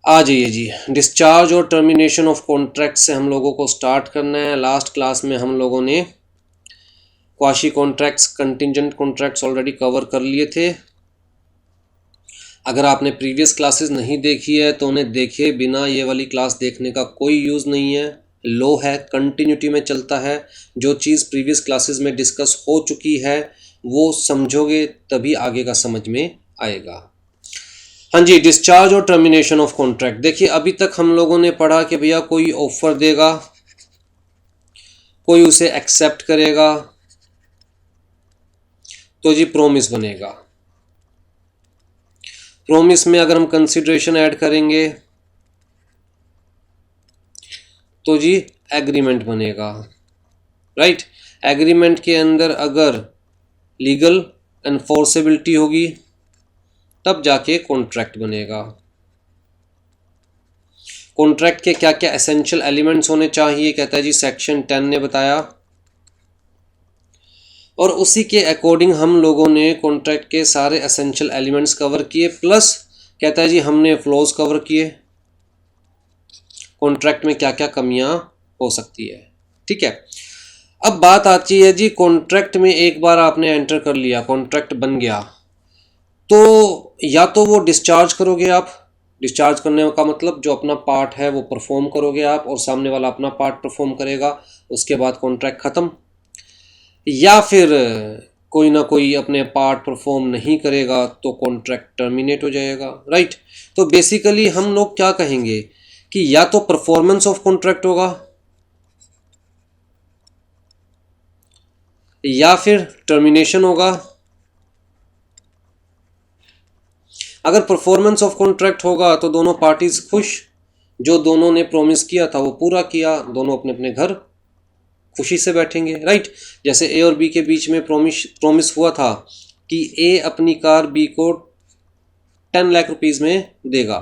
आ जाइए जी। डिस्चार्ज और termination of contract से हम लोगों को स्टार्ट करना है। लास्ट क्लास में हम लोगों ने quasi contracts, contingent contracts already cover कर लिए थे। अगर आपने प्रीवियस क्लासेस नहीं देखी है तो उन्हें देखिए, बिना ये वाली क्लास देखने का कोई यूज़ नहीं है। लो है, कंटिन्यूटी में चलता है। जो चीज़ प्रीवियस क्लासेस में डिस्कस हो चुकी है वो समझोगे तभी आगे का समझ में आएगा। हाँ जी, डिस्चार्ज और टर्मिनेशन ऑफ कॉन्ट्रैक्ट। देखिए, अभी तक हम लोगों ने पढ़ा कि भैया कोई ऑफर देगा, कोई उसे एक्सेप्ट करेगा तो जी प्रोमिस बनेगा। प्रोमिस में अगर हम कंसिडरेशन ऐड करेंगे तो जी एग्रीमेंट बनेगा। राइट। एग्रीमेंट के अंदर अगर लीगल एनफोर्सेबिलिटी होगी तब जाके कॉन्ट्रैक्ट बनेगा। कॉन्ट्रैक्ट के क्या क्या एसेंशियल एलिमेंट्स होने चाहिए, कहता है जी सेक्शन 10 ने बताया, और उसी के अकॉर्डिंग हम लोगों ने कॉन्ट्रैक्ट के सारे एसेंशियल एलिमेंट्स कवर किए। प्लस कहता है जी हमने फ्लॉज कवर किए, कॉन्ट्रैक्ट में क्या क्या कमियां हो सकती है। ठीक है। अब बात आती है जी, कॉन्ट्रैक्ट में एक बार आपने एंटर कर लिया, कॉन्ट्रैक्ट बन गया, तो या तो वो डिस्चार्ज करोगे आप। डिस्चार्ज करने का मतलब जो अपना पार्ट है वो परफॉर्म करोगे आप और सामने वाला अपना पार्ट परफॉर्म करेगा, उसके बाद कॉन्ट्रैक्ट ख़त्म। या फिर कोई ना कोई अपने पार्ट परफॉर्म नहीं करेगा तो कॉन्ट्रैक्ट टर्मिनेट हो जाएगा। राइट। तो बेसिकली हम लोग क्या कहेंगे कि या तो परफॉर्मेंस ऑफ कॉन्ट्रैक्ट होगा या फिर टर्मिनेशन होगा। अगर परफॉर्मेंस ऑफ कॉन्ट्रैक्ट होगा तो दोनों पार्टीज खुश, जो दोनों ने प्रॉमिस किया था वो पूरा किया, दोनों अपने अपने घर खुशी से बैठेंगे। राइट। जैसे ए और बी के बीच में प्रॉमिस हुआ था कि ए अपनी कार बी को 10 लाख रुपीज़ में देगा,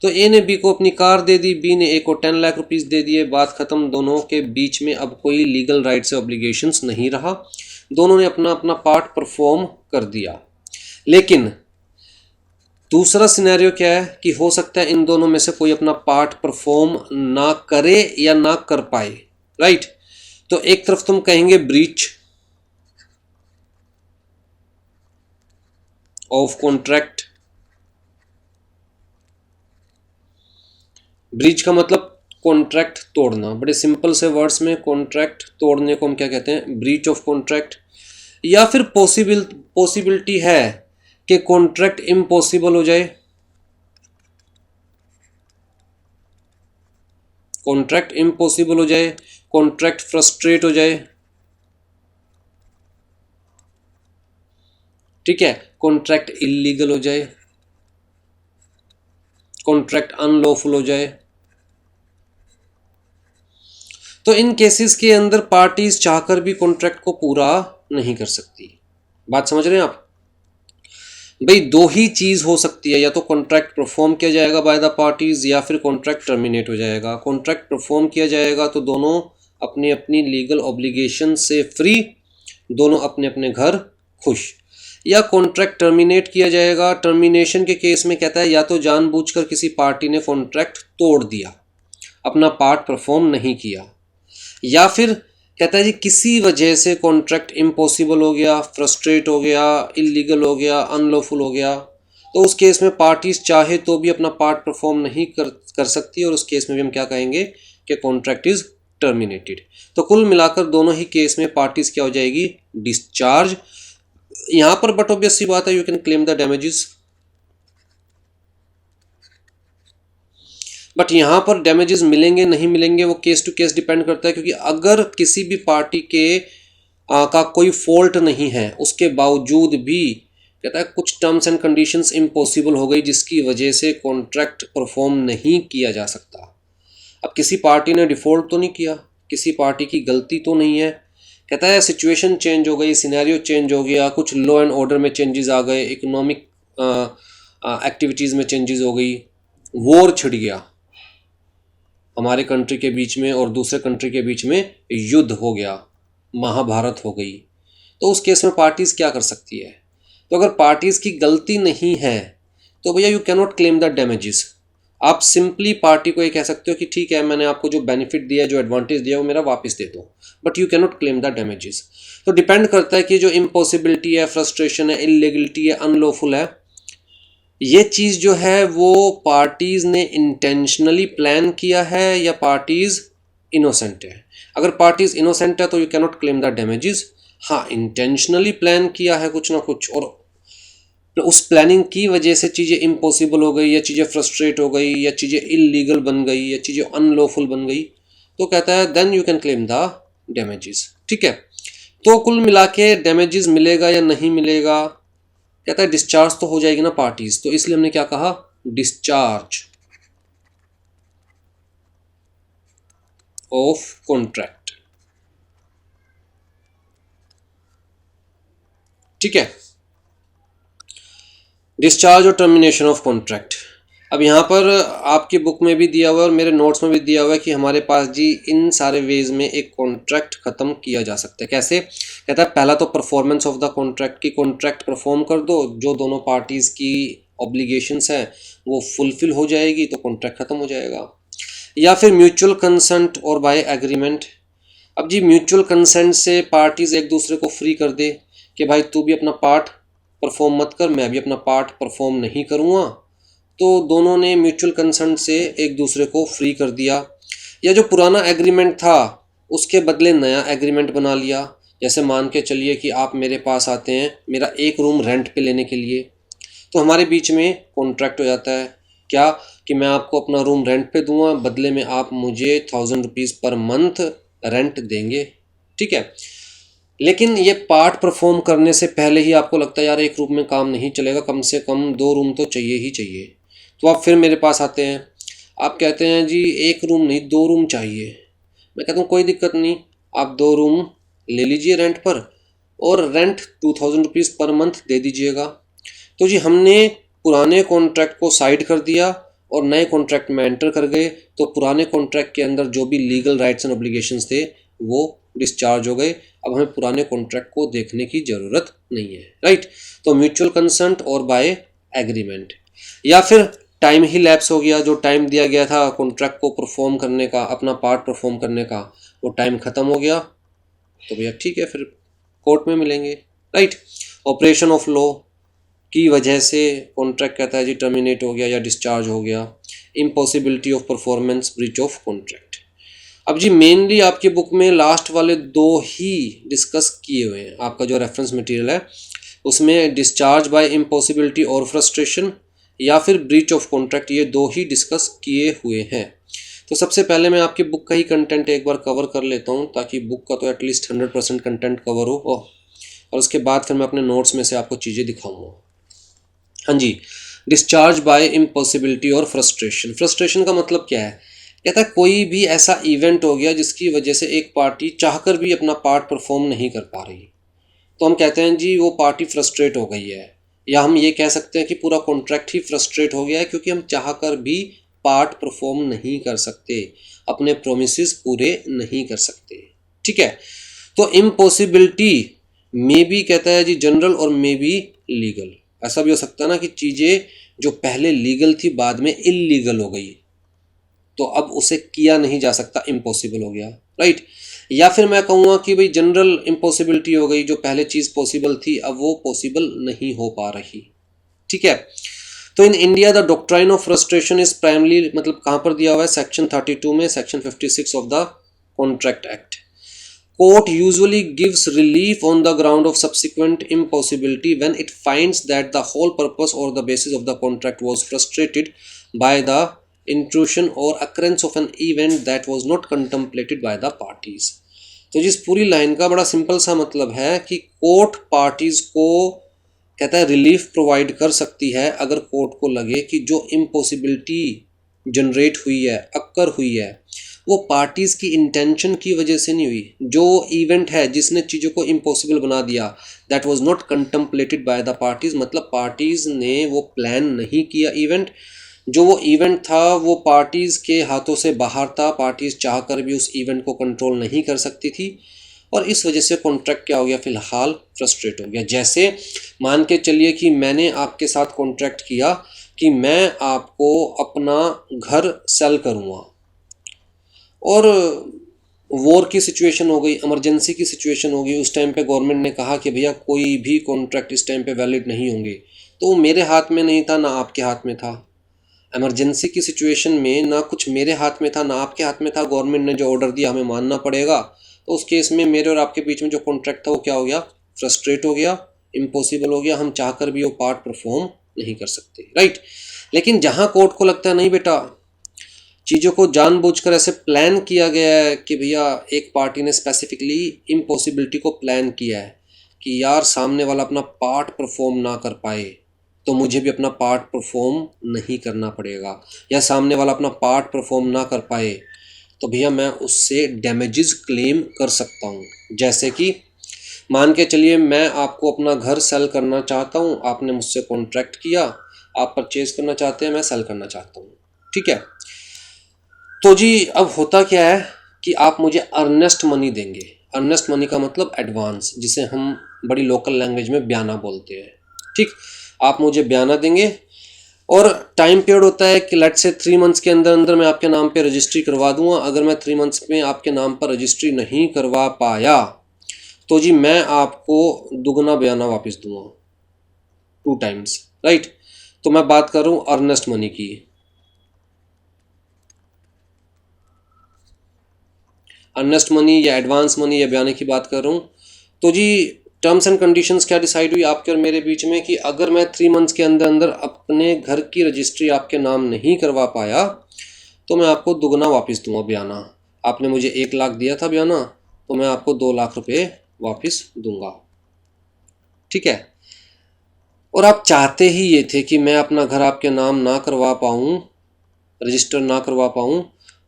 तो ए ने बी को अपनी कार दे दी, बी ने ए को 10 लाख रुपीज़ दे दिए, बात ख़त्म। दोनों के बीच में अब कोई लीगल राइट से ऑब्लिगेशंस नहीं रहा, दोनों ने अपना अपना पार्ट परफॉर्म कर दिया। लेकिन दूसरा सिनेरियो क्या है कि हो सकता है इन दोनों में से कोई अपना पार्ट परफॉर्म ना करे या ना कर पाए। राइट। तो एक तरफ तुम कहेंगे ब्रीच ऑफ कॉन्ट्रैक्ट। ब्रीच का मतलब कॉन्ट्रैक्ट तोड़ना। बड़े सिंपल से वर्ड्स में कॉन्ट्रैक्ट तोड़ने को हम क्या कहते हैं, ब्रीच ऑफ कॉन्ट्रैक्ट। या फिर पॉसिबिलिटी है कि कॉन्ट्रैक्ट इम्पॉसिबल हो जाए, कॉन्ट्रैक्ट इम्पॉसिबल हो जाए, कॉन्ट्रैक्ट फ्रस्ट्रेट हो जाए। ठीक है। कॉन्ट्रैक्ट इलीगल हो जाए, कॉन्ट्रैक्ट अनलॉफुल हो जाए। तो इन केसेस के अंदर पार्टीज चाहकर भी कॉन्ट्रैक्ट को पूरा नहीं कर सकती। बात समझ रहे हैं आप? भाई दो ही चीज हो सकती है, या तो कॉन्ट्रैक्ट परफॉर्म किया जाएगा बाय द पार्टीज या फिर कॉन्ट्रैक्ट टर्मिनेट हो जाएगा। कॉन्ट्रैक्ट परफॉर्म किया जाएगा तो दोनों अपनी अपनी लीगल ऑब्लिगेशन से फ्री, दोनों अपने अपने घर खुश। या कॉन्ट्रैक्ट टर्मिनेट किया जाएगा, टर्मिनेशन के केस में कहता है या तो जानबूझकर किसी पार्टी ने कॉन्ट्रैक्ट तोड़ दिया, अपना पार्ट परफॉर्म नहीं किया, या फिर कहता है जी किसी वजह से कॉन्ट्रैक्ट इम्पॉसिबल हो गया, फ्रस्ट्रेट हो गया, इलीगल हो गया, अनलॉफुल हो गया। तो उस केस में पार्टीज चाहे तो भी अपना पार्ट परफॉर्म नहीं कर सकती, और उस केस में भी हम क्या कहेंगे कि कॉन्ट्रैक्ट इज टर्मिनेटेड। तो कुल मिलाकर दोनों ही केस में पार्टीज क्या हो जाएगी, डिस्चार्ज। यहाँ पर बट ऑब्वियस सी बात है, you can claim the damages, but यहाँ पर डैमेजेस मिलेंगे नहीं मिलेंगे वो केस टू केस डिपेंड करता है। क्योंकि अगर किसी भी पार्टी के का कोई फॉल्ट नहीं है, उसके बावजूद भी कहता है कुछ टर्म्स एंड कंडीशंस इम्पॉसिबल हो गई जिसकी वजह से कॉन्ट्रैक्ट परफॉर्म नहीं किया जा सकता। अब किसी पार्टी ने डिफॉल्ट तो नहीं किया, किसी पार्टी की गलती तो नहीं है, कहता है सिचुएशन चेंज हो गई, सिनेरियो चेंज हो गया, कुछ लॉ एंड ऑर्डर में चेंजेस आ गए, इकोनॉमिक एक्टिविटीज़ में चेंजेस हो गई, वॉर छिड़ गया हमारे कंट्री के बीच में और दूसरे कंट्री के बीच में, युद्ध हो गया, महाभारत हो गई। तो उस केस में पार्टीज क्या कर सकती है? तो अगर पार्टीज की गलती नहीं है तो भैया you cannot claim the damages, आप सिंपली पार्टी को ये कह सकते हो कि ठीक है, मैंने आपको जो बेनिफिट दिया, जो एडवांटेज दिया, वो मेरा वापस दे दो, but you can not claim the damages. तो डिपेंड करता है कि जो इम्पॉसिबिलिटी है, फ्रस्ट्रेशन है, इलीगलिटी है, अनलॉफुल है, ये चीज़ जो है वो पार्टीज ने इंटेंशनली प्लान किया है या पार्टीज इनोसेंट है। अगर पार्टीज इनोसेंट है तो you can not claim the damages. हाँ, इंटेंशनली प्लान किया है कुछ ना कुछ, और उस प्लानिंग की वजह से चीज़ें इम्पॉसिबल हो गई, या चीज़ें फ्रस्ट्रेट हो गई, या चीज़ें इलीगल बन गई, या चीज़ें अनलॉफुल बन गई, तो कहता है then you can claim the damages. ठीक है, तो कुल मिला के डैमेजेस मिलेगा या नहीं मिलेगा, कहता है डिस्चार्ज तो हो जाएगी ना पार्टीज, तो इसलिए हमने क्या कहा, डिस्चार्ज ऑफ कॉन्ट्रैक्ट। ठीक है, डिस्चार्ज और टर्मिनेशन ऑफ कॉन्ट्रैक्ट। अब यहाँ पर आपकी बुक में भी दिया हुआ है और मेरे नोट्स में भी दिया हुआ है कि हमारे पास जी इन सारे वेज में एक कॉन्ट्रैक्ट ख़त्म किया जा सकता है। कैसे? कहता है पहला तो परफॉर्मेंस ऑफ द कॉन्ट्रैक्ट, की कॉन्ट्रैक्ट परफॉर्म कर दो, जो दोनों पार्टीज़ की ऑब्लिगेशंस हैं वो फुलफिल हो जाएगी तो कॉन्ट्रैक्ट ख़त्म हो जाएगा। या फिर म्यूचुअल कंसेंट और बाय एग्रीमेंट। अब जी म्यूचुअल कंसेंट से पार्टीज़ एक दूसरे को फ्री कर दे कि भाई तू भी अपना पार्ट परफॉर्म मत कर, मैं भी अपना पार्ट परफॉर्म नहीं करूँगा, तो दोनों ने म्यूचुअल कंसेंट से एक दूसरे को फ्री कर दिया। या जो पुराना एग्रीमेंट था उसके बदले नया एग्रीमेंट बना लिया। जैसे मान के चलिए कि आप मेरे पास आते हैं मेरा एक रूम रेंट पे लेने के लिए, तो हमारे बीच में कॉन्ट्रैक्ट हो जाता है क्या, कि मैं आपको अपना रूम रेंट पे दूंगा, बदले में आप मुझे 1000 रुपीज़ पर मंथ रेंट देंगे। ठीक है, लेकिन ये पार्ट परफॉर्म करने से पहले ही आपको लगता है यार एक रूम में काम नहीं चलेगा, कम से कम 2 रूम तो चाहिए ही चाहिए, तो आप फिर मेरे पास आते हैं, आप कहते हैं जी एक रूम नहीं 2 रूम चाहिए। मैं कहता हूँ कोई दिक्कत नहीं, आप 2 रूम ले लीजिए रेंट पर, और रेंट 2000 रुपीज़ पर मंथ दे दीजिएगा। तो जी हमने पुराने कॉन्ट्रैक्ट को साइड कर दिया और नए कॉन्ट्रैक्ट में एंटर कर गए, तो पुराने कॉन्ट्रैक्ट के अंदर जो भी लीगल राइट्स एंड ऑब्लिगेशंस थे वो डिस्चार्ज हो गए। अब हमें पुराने कॉन्ट्रैक्ट को देखने की ज़रूरत नहीं है, राइट। तो म्यूचुअल कंसेंट और बाय एग्रीमेंट। या फिर टाइम ही लैप्स हो गया, जो टाइम दिया गया था कॉन्ट्रैक्ट को परफॉर्म करने का, अपना पार्ट परफॉर्म करने का, वो टाइम ख़त्म हो गया, तो भैया ठीक है फिर कोर्ट में मिलेंगे, राइट। ऑपरेशन ऑफ लॉ की वजह से कॉन्ट्रैक्ट कहता है जी टर्मिनेट हो गया या डिस्चार्ज हो गया। Impossibility of performance, breach of contract. अब जी मेनली आपकी बुक में लास्ट वाले 2 ही डिस्कस किए हुए हैं, आपका जो रेफरेंस मटेरियल है उसमें डिस्चार्ज बाय इम्पॉसिबिलिटी और फ्रस्ट्रेशन या फिर ब्रीच ऑफ कॉन्ट्रैक्ट, ये 2 ही डिस्कस किए हुए हैं। तो सबसे पहले मैं आपकी बुक का ही कंटेंट एक बार कवर कर लेता हूँ ताकि बुक का तो एटलीस्ट 100% कंटेंट कवर हो, और उसके बाद फिर मैं अपने नोट्स में से आपको चीज़ें दिखाऊंगा। हाँ जी, डिस्चार्ज बाय इम्पॉसिबिलिटी और फ्रस्ट्रेशन। फ्रस्ट्रेशन का मतलब क्या है? कहता है कोई भी ऐसा इवेंट हो गया जिसकी वजह से एक पार्टी चाहकर भी अपना पार्ट परफॉर्म नहीं कर पा रही, तो हम कहते हैं जी वो पार्टी फ्रस्ट्रेट हो गई है। या हम ये कह सकते हैं कि पूरा कॉन्ट्रैक्ट ही फ्रस्ट्रेट हो गया है क्योंकि हम चाहकर भी पार्ट परफॉर्म नहीं कर सकते, अपने प्रोमिसेस पूरे नहीं कर सकते। ठीक है, तो इम्पॉसिबिलिटी मे बी कहता है जी जनरल और मे बी लीगल। ऐसा भी हो सकता है ना कि चीज़ें जो पहले लीगल थी बाद में इलीगल हो गई, तो अब उसे किया नहीं जा सकता, इम्पॉसिबल हो गया, राइट। या फिर मैं कहूँगा कि भाई जनरल इम्पॉसिबिलिटी हो गई, जो पहले चीज़ पॉसिबल थी अब वो पॉसिबल नहीं हो पा रही। ठीक है, तो in India the doctrine of frustration is primarily, मतलब कहाँ पर दिया हुआ है, सेक्शन 32 में, section 56 of the contract act. Court usually gives relief on the ground of subsequent impossibility when it finds that the whole purpose or the basis of the contract was frustrated by the intrusion or occurrence of an event that was not contemplated by the parties। तो जिस पूरी line का बड़ा simple सा मतलब है कि court parties को कहता है रिलीफ प्रोवाइड कर सकती है अगर कोर्ट को लगे कि जो इम्पॉसिबिलिटी जनरेट हुई है, अक्कर हुई है, वो पार्टीज़ की इंटेंशन की वजह से नहीं हुई। जो इवेंट है जिसने चीज़ों को इम्पॉसिबल बना दिया, that was not contemplated by the parties, मतलब पार्टीज़ ने वो प्लान नहीं किया इवेंट, जो वो इवेंट था वो पार्टीज़ के हाथों से बाहर था, पार्टीज़ चाहकर भी उस इवेंट को कंट्रोल नहीं कर सकती थी, और इस वजह से कॉन्ट्रैक्ट क्या हो गया, फ़िलहाल फ्रस्ट्रेट हो गया। जैसे मान के चलिए कि मैंने आपके साथ कॉन्ट्रैक्ट किया कि मैं आपको अपना घर सेल करूँगा, और वॉर की सिचुएशन हो गई, इमरजेंसी की सिचुएशन हो गई, उस टाइम पे गवर्नमेंट ने कहा कि भैया कोई भी कॉन्ट्रैक्ट इस टाइम पे वैलिड नहीं होंगे, तो मेरे हाथ में नहीं था ना आपके हाथ में था। इमरजेंसी की सिचुएशन में ना कुछ मेरे हाथ में था ना आपके हाथ में था, गवर्नमेंट ने जो ऑर्डर दिया हमें मानना पड़ेगा। तो उस केस में मेरे और आपके बीच में जो कॉन्ट्रैक्ट था वो क्या हो गया, फ्रस्ट्रेट हो गया, इम्पॉसिबल हो गया, हम चाहकर भी वो पार्ट परफॉर्म नहीं कर सकते, राइट। लेकिन जहाँ कोर्ट को लगता है नहीं बेटा, चीज़ों को जानबूझकर ऐसे प्लान किया गया है कि भैया एक पार्टी ने स्पेसिफिकली इम्पॉसिबिलिटी को प्लान किया है कि यार सामने वाला अपना पार्ट परफॉर्म ना कर पाए तो मुझे भी अपना पार्ट परफॉर्म नहीं करना पड़ेगा, या सामने वाला अपना पार्ट परफॉर्म ना कर पाए तो भैया मैं उससे डैमेजेस क्लेम कर सकता हूँ। जैसे कि मान के चलिए मैं आपको अपना घर सेल करना चाहता हूँ, आपने मुझसे कॉन्ट्रैक्ट किया, आप परचेज करना चाहते हैं, मैं सेल करना चाहता हूँ, ठीक है। तो जी अब होता क्या है कि आप मुझे अर्नेस्ट मनी देंगे। अर्नेस्ट मनी का मतलब एडवांस, जिसे हम बड़ी लोकल लैंग्वेज में ब्याना बोलते हैं, ठीक। आप मुझे ब्याना देंगे और टाइम पीरियड होता है कि लेट्स से 3 मंथ्स के अंदर अंदर मैं आपके नाम पे रजिस्ट्री करवा दूंगा। अगर मैं 3 मंथ्स में आपके नाम पर रजिस्ट्री नहीं करवा पाया तो जी मैं आपको दुगना ब्याना वापस दूंगा, 2 टाइम्स, राइट। तो मैं बात कर रहा हूँ अर्नेस्ट मनी की। अर्नेस्ट मनी या एडवांस मनी या ब्याने की बात कर रहा हूँ। तो जी टर्म्स एंड कंडीशंस क्या डिसाइड हुई आपके और मेरे बीच में कि अगर मैं 3 मंथ्स के अंदर अंदर अपने घर की रजिस्ट्री आपके नाम नहीं करवा पाया तो मैं आपको दुगना वापस दूंगा ब्याना। आपने मुझे 1 लाख दिया था ब्याना, तो मैं आपको 2 लाख रुपए वापस दूंगा, ठीक है। और आप चाहते ही ये थे कि मैं अपना घर आपके नाम ना करवा पाऊँ, रजिस्टर ना करवा पाऊँ,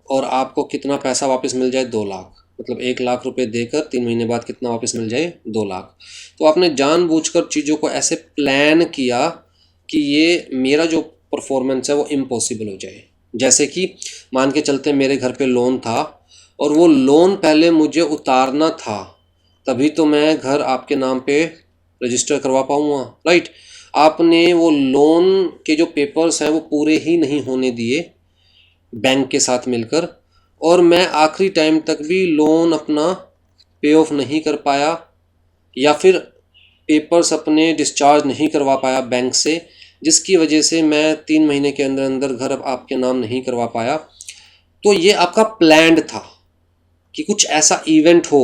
और आपको कितना पैसा वापस मिल जाए, 2 लाख। मतलब 1 लाख रुपए देकर 3 महीने बाद कितना वापस मिल जाए, 2 लाख। तो आपने जानबूझकर चीज़ों को ऐसे प्लान किया कि ये मेरा जो परफॉर्मेंस है वो इम्पॉसिबल हो जाए। जैसे कि मान के चलते मेरे घर पे लोन था और वो लोन पहले मुझे उतारना था, तभी तो मैं घर आपके नाम पे रजिस्टर करवा पाऊँगा, राइट। आपने वो लोन के जो पेपर्स हैं वो पूरे ही नहीं होने दिए बैंक के साथ मिलकर, और मैं आखिरी टाइम तक भी लोन अपना पे ऑफ नहीं कर पाया, या फिर पेपर्स अपने डिस्चार्ज नहीं करवा पाया बैंक से, जिसकी वजह से मैं 3 महीने के अंदर अंदर घर अब आपके नाम नहीं करवा पाया। तो ये आपका प्लान्ड था कि कुछ ऐसा इवेंट हो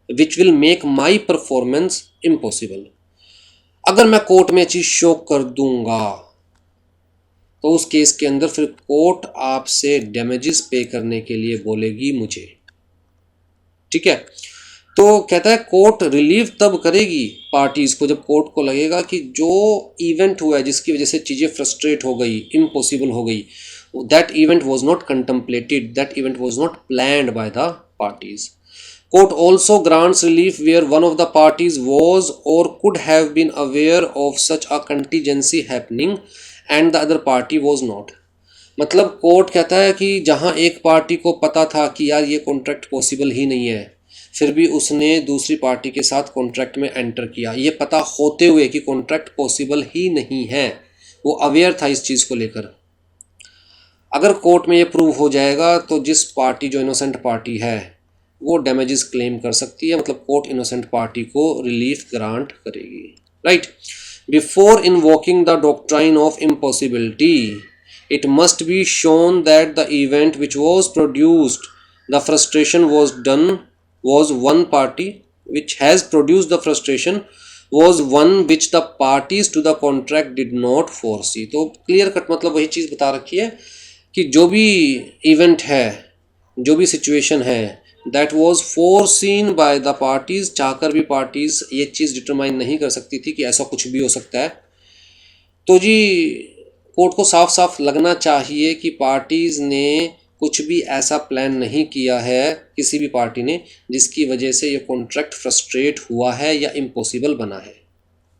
which will make my performance impossible. अगर मैं कोर्ट में चीज़ शो कर दूंगा तो उस केस के अंदर फिर कोर्ट आपसे डैमेजेस पे करने के लिए बोलेगी मुझे, ठीक है। तो कहता है कोर्ट रिलीव तब करेगी पार्टीज को जब कोर्ट को लगेगा कि जो इवेंट हुआ है जिसकी वजह से चीज़ें फ्रस्ट्रेट हो गई, इम्पॉसिबल हो गई, that event was not contemplated, that event was not planned by the parties. Court also grants relief where one of the parties was or could have been aware of such a contingency happening and the other party was not. मतलब court कहता है कि जहां एक party को पता था कि यार ये कॉन्ट्रैक्ट पॉसिबल ही नहीं है, फिर भी उसने दूसरी पार्टी के साथ कॉन्ट्रैक्ट में एंटर किया, ये पता होते हुए कि कॉन्ट्रैक्ट पॉसिबल ही नहीं है, वो अवेयर था इस चीज़ को लेकर। अगर कोर्ट में ये प्रूव हो जाएगा तो जिस पार्टी जो इनोसेंट पार्टी है वो डैमेजेस क्लेम कर सकती है, मतलब कोर्ट इनोसेंट पार्टी को रिलीफ ग्रांट करेगी, right. Before invoking the doctrine of impossibility it must be shown that the event which was produced the frustration was one party which has produced the frustration was one which the parties to the contract did not foresee। तो clear cut मतलब वही चीज़ बता रखी है कि जो भी event है, जो भी सिचुएशन है, that was foreseen by the parties, चाहकर भी पार्टीज ये चीज़ डिटरमाइन नहीं कर सकती थी कि ऐसा कुछ भी हो सकता है। तो जी कोर्ट को साफ साफ लगना चाहिए कि पार्टीज ने कुछ भी ऐसा प्लान नहीं किया है, किसी भी पार्टी ने, जिसकी वजह से ये कॉन्ट्रैक्ट फ्रस्ट्रेट हुआ है या इम्पॉसिबल बना है,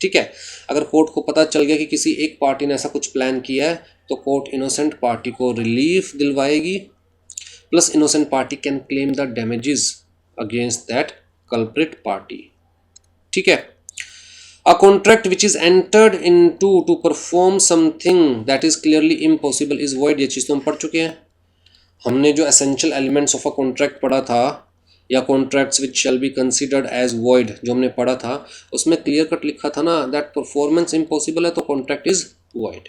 ठीक है। अगर कोर्ट को पता चल गया कि किसी एक पार्टी ने ऐसा कुछ प्लान किया है तो कोर्ट इनोसेंट पार्टी को रिलीफ दिलवाएगी, plus innocent party can claim the damages against that culprit party, ठीक है। A contract which is entered into to perform something that is clearly impossible is void. ये चीज़ तो हम पढ़ चुके हैं. हमने जो essential elements of a contract पढ़ा था या contracts which shall be considered as void जो हमने पढ़ा था, उसमें clear cut लिखा था ना that performance impossible है तो contract is void.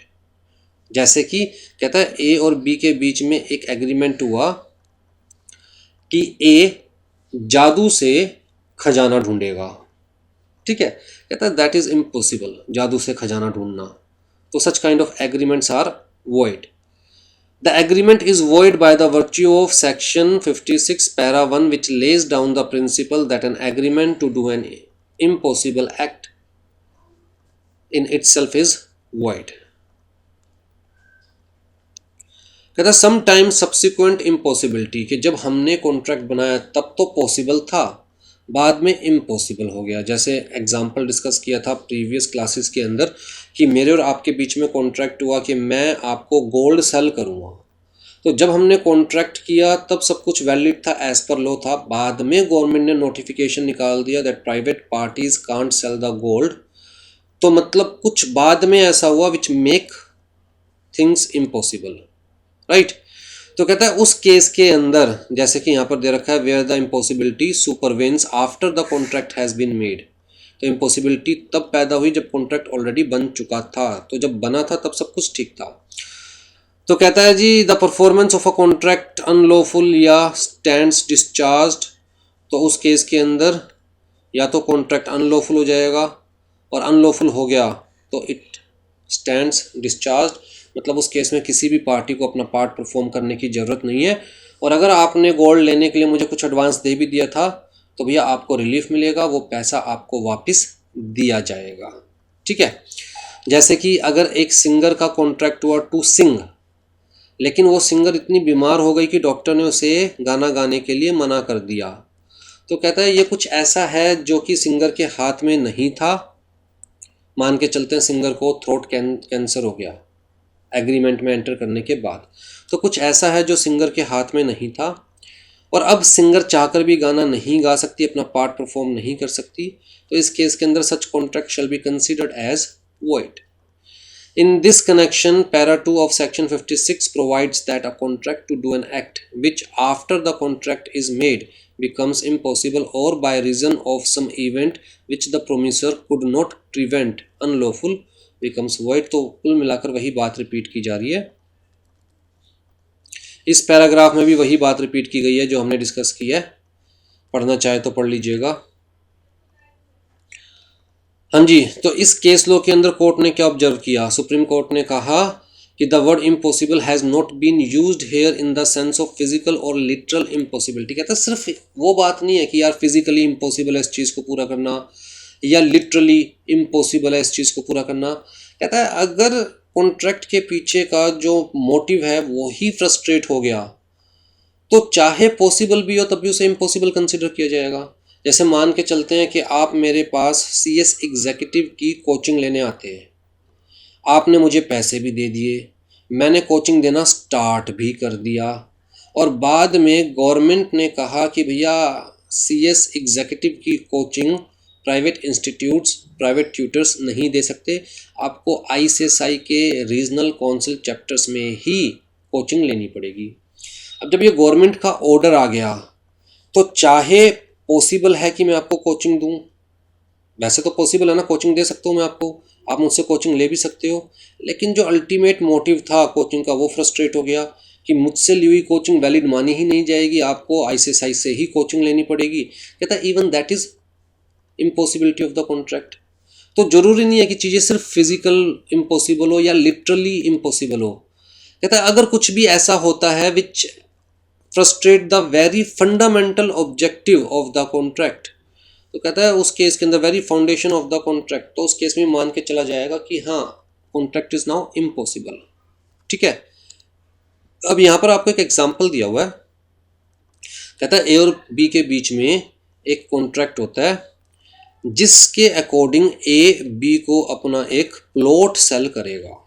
जैसे कि कहता है A और B के बीच में एक एग्रीमेंट हुआ कि A जादू से खजाना ढूंढेगा, ठीक है. कहता है दैट इज इम्पॉसिबल, जादू से खजाना ढूंढना. तो such kind of agreements are void. The agreement is void by the virtue of section 56 para 1 which lays down the principle that an agreement to do an impossible act in itself is void. कहता some time subsequent impossibility, कि जब हमने contract बनाया तब तो possible था, बाद में इम्पॉसिबल हो गया. जैसे एग्जांपल डिस्कस किया था प्रीवियस क्लासेस के अंदर कि मेरे और आपके बीच में कॉन्ट्रैक्ट हुआ कि मैं आपको गोल्ड सेल करूंगा. तो जब हमने कॉन्ट्रैक्ट किया तब सब कुछ वैलिड था, एज पर लॉ था. बाद में गवर्नमेंट ने नोटिफिकेशन निकाल दिया that private parties can't sell the gold. तो मतलब कुछ बाद में ऐसा हुआ which make things impossible, right. तो कहता है उस केस के अंदर, जैसे कि यहाँ पर दे रखा है where the impossibility supervenes after the contract has been made. तो इम्पॉसिबिलिटी तब पैदा हुई जब कॉन्ट्रैक्ट ऑलरेडी बन चुका था. तो जब बना था तब सब कुछ ठीक था. तो कहता है जी the performance of a contract unlawful या स्टैंड्स डिस्चार्ज्ड. तो उस केस के अंदर या तो कॉन्ट्रैक्ट अनलॉफुल हो जाएगा, और अनलॉफुल हो गया तो इट स्टैंड्स डिस्चार्ज्ड. मतलब उस केस में किसी भी पार्टी को अपना पार्ट परफॉर्म करने की ज़रूरत नहीं है. और अगर आपने गोल्ड लेने के लिए मुझे कुछ एडवांस दे भी दिया था तो भैया आपको रिलीफ मिलेगा, वो पैसा आपको वापस दिया जाएगा, ठीक है. जैसे कि अगर एक सिंगर का कॉन्ट्रैक्ट हुआ टू सिंग, लेकिन वो सिंगर इतनी बीमार हो गई कि डॉक्टर ने उसे गाना गाने के लिए मना कर दिया. तो कहता है ये कुछ ऐसा है जो कि सिंगर के हाथ में नहीं था. मान के चलते हैं सिंगर को थ्रोट कैंसर हो गया एग्रीमेंट में एंटर करने के बाद. तो कुछ ऐसा है जो सिंगर के हाथ में नहीं था, और अब सिंगर चाहकर भी गाना नहीं गा सकती, अपना पार्ट परफॉर्म नहीं कर सकती. तो इस केस के अंदर such contract shall be considered as void. In this connection, para 2 of section 56 provides that a contract to do an act which after the contract is made becomes impossible or by reason of some event which the promisor could not prevent unlawful becomes void. तो कुल मिलाकर वही बात repeat की जा रही है. इस पैराग्राफ में भी वही बात रिपीट की गई है जो हमने डिस्कस की है. पढ़ना चाहे तो पढ़ लीजिएगा. हाँ जी. तो इस केस लॉ के अंदर कोर्ट ने क्या ऑब्जर्व किया? सुप्रीम कोर्ट ने कहा कि the word impossible has not been used here in the sense of physical और लिटरल इम्पॉसिबिलिटी. कहता है सिर्फ वो बात नहीं है कि यार फिजिकली इम्पॉसिबल है इस चीज़ को पूरा करना, या लिटरली इम्पॉसिबल है इस चीज़ को पूरा करना. कहता है अगर कॉन्ट्रैक्ट के पीछे का जो मोटिव है वो ही फ्रस्ट्रेट हो गया तो चाहे पॉसिबल भी हो तब भी उसे इम्पॉसिबल कंसिडर किया जाएगा. जैसे मान के चलते हैं कि आप मेरे पास CS एग्जीक्यूटिव की कोचिंग लेने आते हैं, आपने मुझे पैसे भी दे दिए, मैंने कोचिंग देना स्टार्ट भी कर दिया, और बाद में गवर्नमेंट ने कहा कि भैया CS एग्जीक्यूटिव की coaching private institutes, private tutors नहीं दे सकते, आपको ICSI के रीजनल काउंसिल चैप्टर्स में ही कोचिंग लेनी पड़ेगी. अब जब ये गवर्नमेंट का ऑर्डर आ गया तो चाहे पॉसिबल है कि मैं आपको कोचिंग दूं, वैसे तो पॉसिबल है ना, कोचिंग दे सकता हूं मैं आपको, आप मुझसे कोचिंग ले भी सकते हो, लेकिन जो अल्टीमेट मोटिव था कोचिंग का वो फ्रस्ट्रेट हो गया कि मुझसे ली हुई कोचिंग वैलिड मानी ही नहीं जाएगी, आपको ICSI से ही कोचिंग लेनी पड़ेगी. कहता है even that is impossibility of the contract. तो जरूरी नहीं है कि चीज़ें सिर्फ फिजिकल इम्पॉसिबल हो या लिटरली इम्पॉसिबल हो. कहता है अगर कुछ भी ऐसा होता है which frustrate the very fundamental objective of the contract, तो कहता है उस केस के अंदर very foundation of the contract, तो उस केस में मान के चला जाएगा कि हाँ कॉन्ट्रैक्ट इज नाउ इम्पॉसिबल, ठीक है. अब यहाँ पर आपको एक एग्जांपल दिया हुआ है. कहता है A और B के बीच में एक कॉन्ट्रैक्ट होता है जिसके अकॉर्डिंग A B को अपना एक प्लॉट सेल करेगा,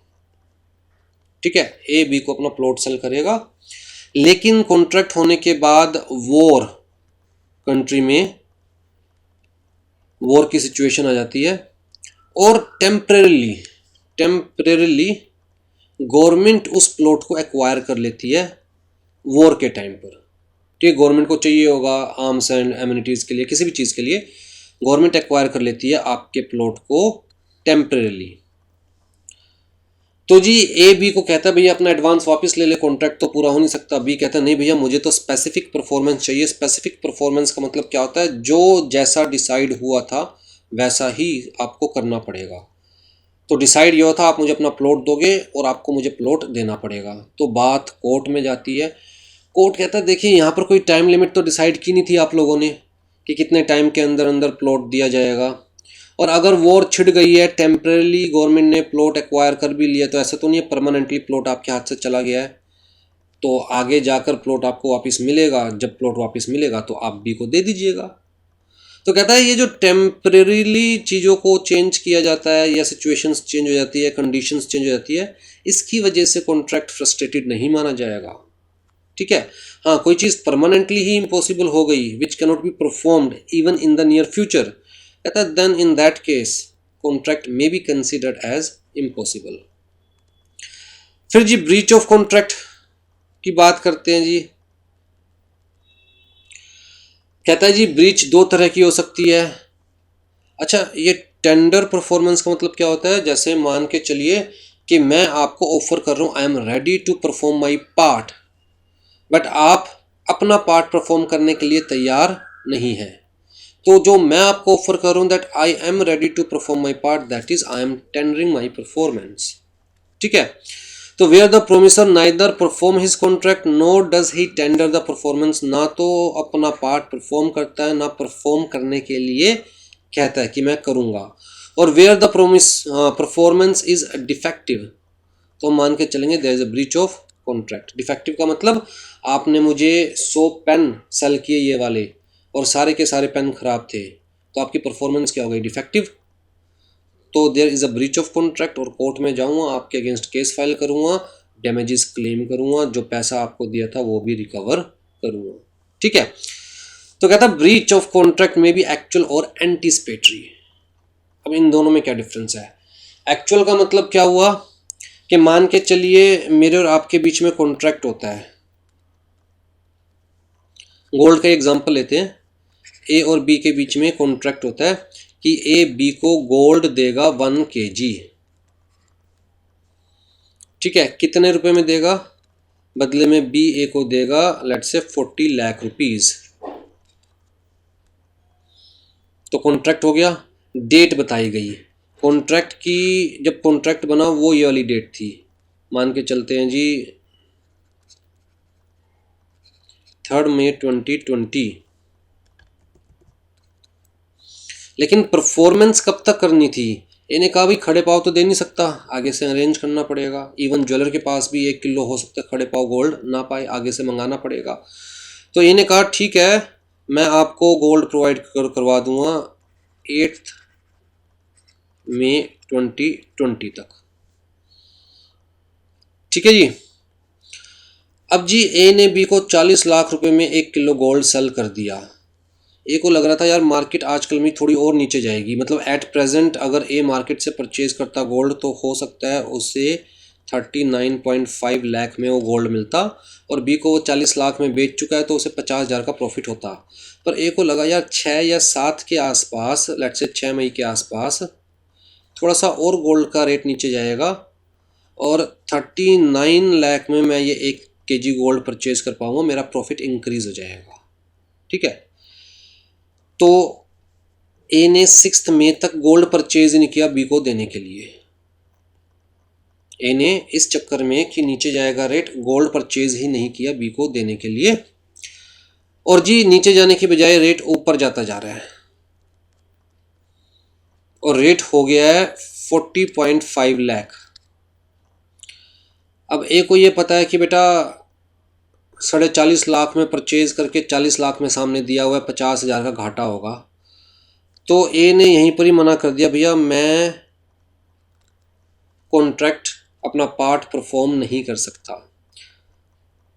ठीक है. A B को अपना प्लॉट सेल करेगा, लेकिन कॉन्ट्रैक्ट होने के बाद वॉर, कंट्री में वॉर की सिचुएशन आ जाती है, और टेम्परेरली गवर्नमेंट उस प्लॉट को एक्वायर कर लेती है वॉर के टाइम पर। ठीक है, गवर्नमेंट को चाहिए होगा आर्म्स एंड एम्यूनिटीज़ के लिए, किसी भी चीज़ के लिए गवर्नमेंट एक्वायर कर लेती है आपके प्लॉट को टेम्परेरली। तो जी ए बी को कहता है भैया अपना एडवांस वापस ले ले, कॉन्ट्रैक्ट तो पूरा हो नहीं सकता। बी कहता है नहीं भैया मुझे तो स्पेसिफिक परफॉर्मेंस चाहिए। स्पेसिफिक परफॉर्मेंस का मतलब क्या होता है, जो जैसा डिसाइड हुआ था वैसा ही आपको करना पड़ेगा। तो डिसाइड ये था आप मुझे अपना प्लॉट दोगे और आपको मुझे प्लॉट देना पड़ेगा। तो बात कोर्ट में जाती है। कोर्ट कहता है देखिए यहाँ पर कोई टाइम लिमिट तो डिसाइड की नहीं थी आप लोगों ने कि कितने टाइम के अंदर अंदर प्लॉट दिया जाएगा, और अगर वॉर छिड़ गई है टेम्परेली गवर्नमेंट ने प्लॉट एक्वायर कर भी लिया तो ऐसा तो नहीं है परमानेंटली प्लॉट आपके हाथ से चला गया है। तो आगे जाकर प्लॉट आपको वापस मिलेगा, जब प्लॉट वापस मिलेगा तो आप बी को दे दीजिएगा। तो कहता है ये जो टेम्परेरीली चीज़ों को चेंज किया जाता है या सिचुएशंस चेंज हो जाती है, कंडीशंस चेंज हो जाती है, इसकी वजह से कॉन्ट्रैक्ट फ्रस्ट्रेटेड नहीं माना जाएगा। ठीक है, हाँ कोई चीज़ परमानेंटली ही इम्पॉसिबल हो गई which cannot be performed even in the near future, कहता है then in that case contract may be considered as impossible. फिर जी ब्रीच ऑफ कॉन्ट्रैक्ट की बात करते हैं जी। कहता है जी ब्रीच दो तरह की हो सकती है। अच्छा, ये टेंडर परफॉर्मेंस का मतलब क्या होता है, जैसे मान के चलिए कि मैं आपको ऑफर कर रहा हूँ I am ready to perform my part, but आप अपना पार्ट परफॉर्म करने के लिए तैयार नहीं है। तो जो मैं आपको ऑफर कर रहा हूँ that I am ready to perform my part, that is I am tendering my performance. ठीक है, तो where the promisor neither perform his contract nor does he tender the performance, ना तो अपना पार्ट परफॉर्म करता है ना परफॉर्म करने के लिए कहता है कि मैं करूँगा। और where the promise performance is defective, तो मान के चलेंगे there is a breach of contract. Defective का मतलब आपने मुझे 100 पेन सेल किए ये वाले और सारे के सारे पेन खराब थे, तो आपकी परफॉर्मेंस क्या हो गई, डिफेक्टिव। तो there is a breach of contract और कोर्ट में जाऊंगा, आपके अगेंस्ट केस फाइल करूंगा, डैमेजेस क्लेम करूंगा, जो पैसा आपको दिया था वो भी रिकवर करूंगा। ठीक है, तो कहता ब्रीच ऑफ कॉन्ट्रैक्ट में भी एक्चुअल और एंटीसिपेटरी। अब इन दोनों में क्या डिफरेंस है। एक्चुअल का मतलब क्या हुआ कि मान के चलिए मेरे और आपके बीच में कॉन्ट्रैक्ट होता है, गोल्ड का एग्जांपल लेते हैं, ए और बी के बीच में कॉन्ट्रैक्ट होता है कि ए बी को गोल्ड देगा 1 kg। ठीक है, कितने रुपए में देगा, बदले में बी ए को देगा लेट्स से 40 लाख रुपीज। तो कॉन्ट्रैक्ट हो गया, डेट बताई गई कॉन्ट्रैक्ट की, जब कॉन्ट्रैक्ट बना वो ये वाली डेट थी, मान के चलते हैं जी 3 मई 2020। लेकिन परफॉर्मेंस कब तक करनी थी, इन्हें कहा भाई खड़े पाव तो दे नहीं सकता, आगे से अरेंज करना पड़ेगा। इवन ज्वेलर के पास भी 1 किलो हो सकता है खड़े पाव गोल्ड ना पाए, आगे से मंगाना पड़ेगा। तो इन्हें कहा ठीक है मैं आपको गोल्ड प्रोवाइड करवा दूंगा 8 मई 2020 तक। ठीक है जी। अब जी ए ने बी को 40 लाख रुपए में 1 किलो गोल्ड सेल कर दिया। ए को लग रहा था यार मार्केट आजकल में थोड़ी और नीचे जाएगी, मतलब एट प्रेजेंट अगर ए मार्केट से परचेज करता गोल्ड तो हो सकता है उसे 39.5 लाख में वो गोल्ड मिलता, और बी को वो 40 लाख में बेच चुका है तो उसे 50,000 का प्रॉफिट होता। पर ए को लगा यार 6 या 7 के आसपास, लेट से 6 मई के आसपास थोड़ा सा और गोल्ड का रेट नीचे जाएगा और 39 लाख में मैं ये 1 kg गोल्ड परचेज कर पाऊंगा, मेरा प्रॉफिट इंक्रीज हो जाएगा। ठीक है, तो ए ने 6 मई तक गोल्ड परचेज नहीं किया बी को देने के लिए। ए ने इस चक्कर में कि नीचे जाएगा रेट गोल्ड परचेज ही नहीं किया बी को देने के लिए, और जी नीचे जाने की बजाय रेट ऊपर जाता जा रहा है और रेट हो गया है 40.5 लाख। अब ए को ये पता है कि बेटा 40.5 लाख में परचेज करके 40 लाख में सामने दिया हुआ है, 50,000 का घाटा होगा। तो ए ने यहीं पर ही मना कर दिया भैया मैं कॉन्ट्रैक्ट अपना पार्ट परफॉर्म नहीं कर सकता।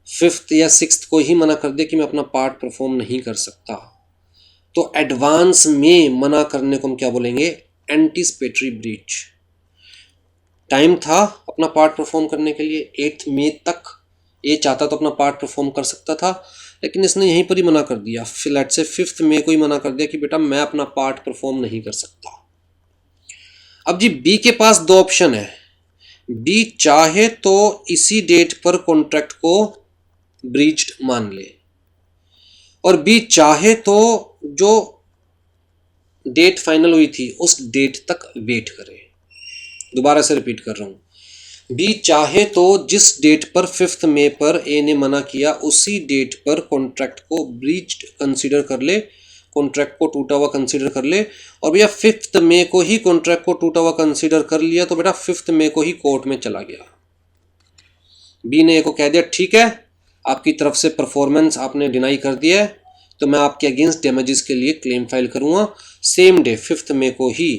5th या 6th को ही मना कर दिया कि मैं अपना पार्ट परफॉर्म नहीं कर सकता। तो एडवांस में मना करने को हम क्या बोलेंगे, एंटीसिपेटरी ब्रीच। टाइम था अपना पार्ट परफॉर्म करने के लिए 8 मई तक, ये चाहता तो अपना पार्ट परफॉर्म कर सकता था, लेकिन इसने यहीं पर ही मना कर दिया। लेट्स से 5 मई को ही मना कर दिया कि बेटा मैं अपना पार्ट परफॉर्म नहीं कर सकता। अब जी बी के पास दो ऑप्शन है। बी चाहे तो इसी डेट पर कॉन्ट्रैक्ट को ब्रीच्ड मान ले, और बी चाहे तो जो डेट फाइनल हुई थी उस डेट तक वेट करे। दोबारा से रिपीट कर रहा हूं, बी चाहे तो जिस डेट पर 5 मई पर ए ने मना किया उसी डेट पर कॉन्ट्रैक्ट को ब्रीच्ड कंसीडर कर ले, कॉन्ट्रैक्ट को टूटा हुआ कंसीडर कर ले। और भैया 5 मई को ही कॉन्ट्रैक्ट को टूटा हुआ कंसीडर कर लिया तो बेटा 5 मई को ही कोर्ट में चला गया। बी ने ए को कह दिया ठीक है, आपकी तरफ से परफॉर्मेंस आपने डिनाई कर दिया है, तो मैं आपके अगेंस्ट डैमेजेस के लिए क्लेम फाइल करूंगा। सेम डे 5 मई को ही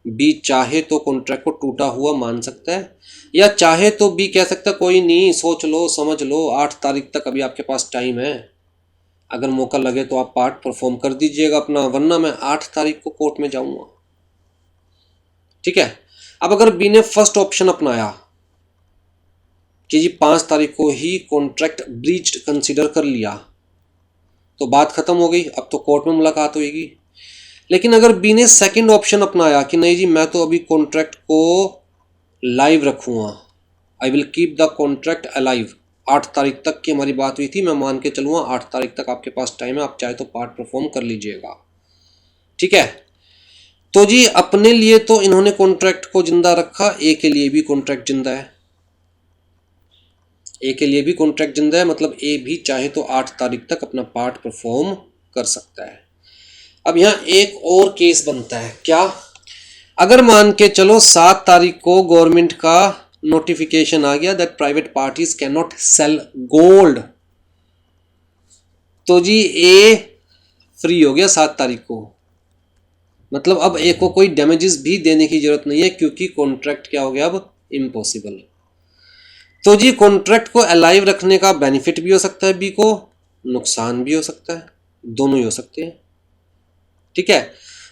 बी चाहे तो कॉन्ट्रैक्ट को टूटा हुआ मान सकता है, या चाहे तो बी कह सकता है कोई नहीं, सोच लो समझ लो, 8 तारीख तक अभी आपके पास टाइम है, अगर मौका लगे तो आप पार्ट परफॉर्म कर दीजिएगा अपना, वरना मैं 8 तारीख को कोर्ट में जाऊंगा। ठीक है। अब अगर बी ने फर्स्ट ऑप्शन अपनाया कि जी 5 तारीख को ही कॉन्ट्रैक्ट ब्रीच्ड कंसीडर कर लिया, तो बात खत्म हो गई, अब तो कोर्ट में मुलाकात होगी। लेकिन अगर बी ने सेकंड ऑप्शन अपनाया कि नहीं जी मैं तो अभी कॉन्ट्रैक्ट को लाइव रखूंगा, I will keep the contract alive, 8 तारीख तक की हमारी बात हुई थी, मैं मान के चलूंगा 8 तारीख तक आपके पास टाइम है, आप चाहे तो पार्ट परफॉर्म कर लीजिएगा। ठीक है। तो जी अपने लिए तो इन्होंने कॉन्ट्रैक्ट को जिंदा रखा, ए के लिए भी कॉन्ट्रैक्ट जिंदा है, ए के लिए भी कॉन्ट्रैक्ट जिंदा है, मतलब ए भी चाहे तो 8 तारीख तक अपना पार्ट परफॉर्म कर सकता है। अब यहाँ एक और केस बनता है, क्या? अगर मान के चलो 7 तारीख को गवर्नमेंट का नोटिफिकेशन आ गया that private parties can not cell gold, तो जी ए फ्री हो गया 7 तारीख को, मतलब अब ए को कोई डैमेजेस भी देने की जरूरत नहीं है, क्योंकि कॉन्ट्रैक्ट क्या हो गया अब इम्पॉसिबल। तो जी कॉन्ट्रैक्ट को अलाइव रखने का बेनिफिट भी हो सकता है बी को, नुकसान भी हो सकता है, दोनों ही हो सकते हैं। ठीक है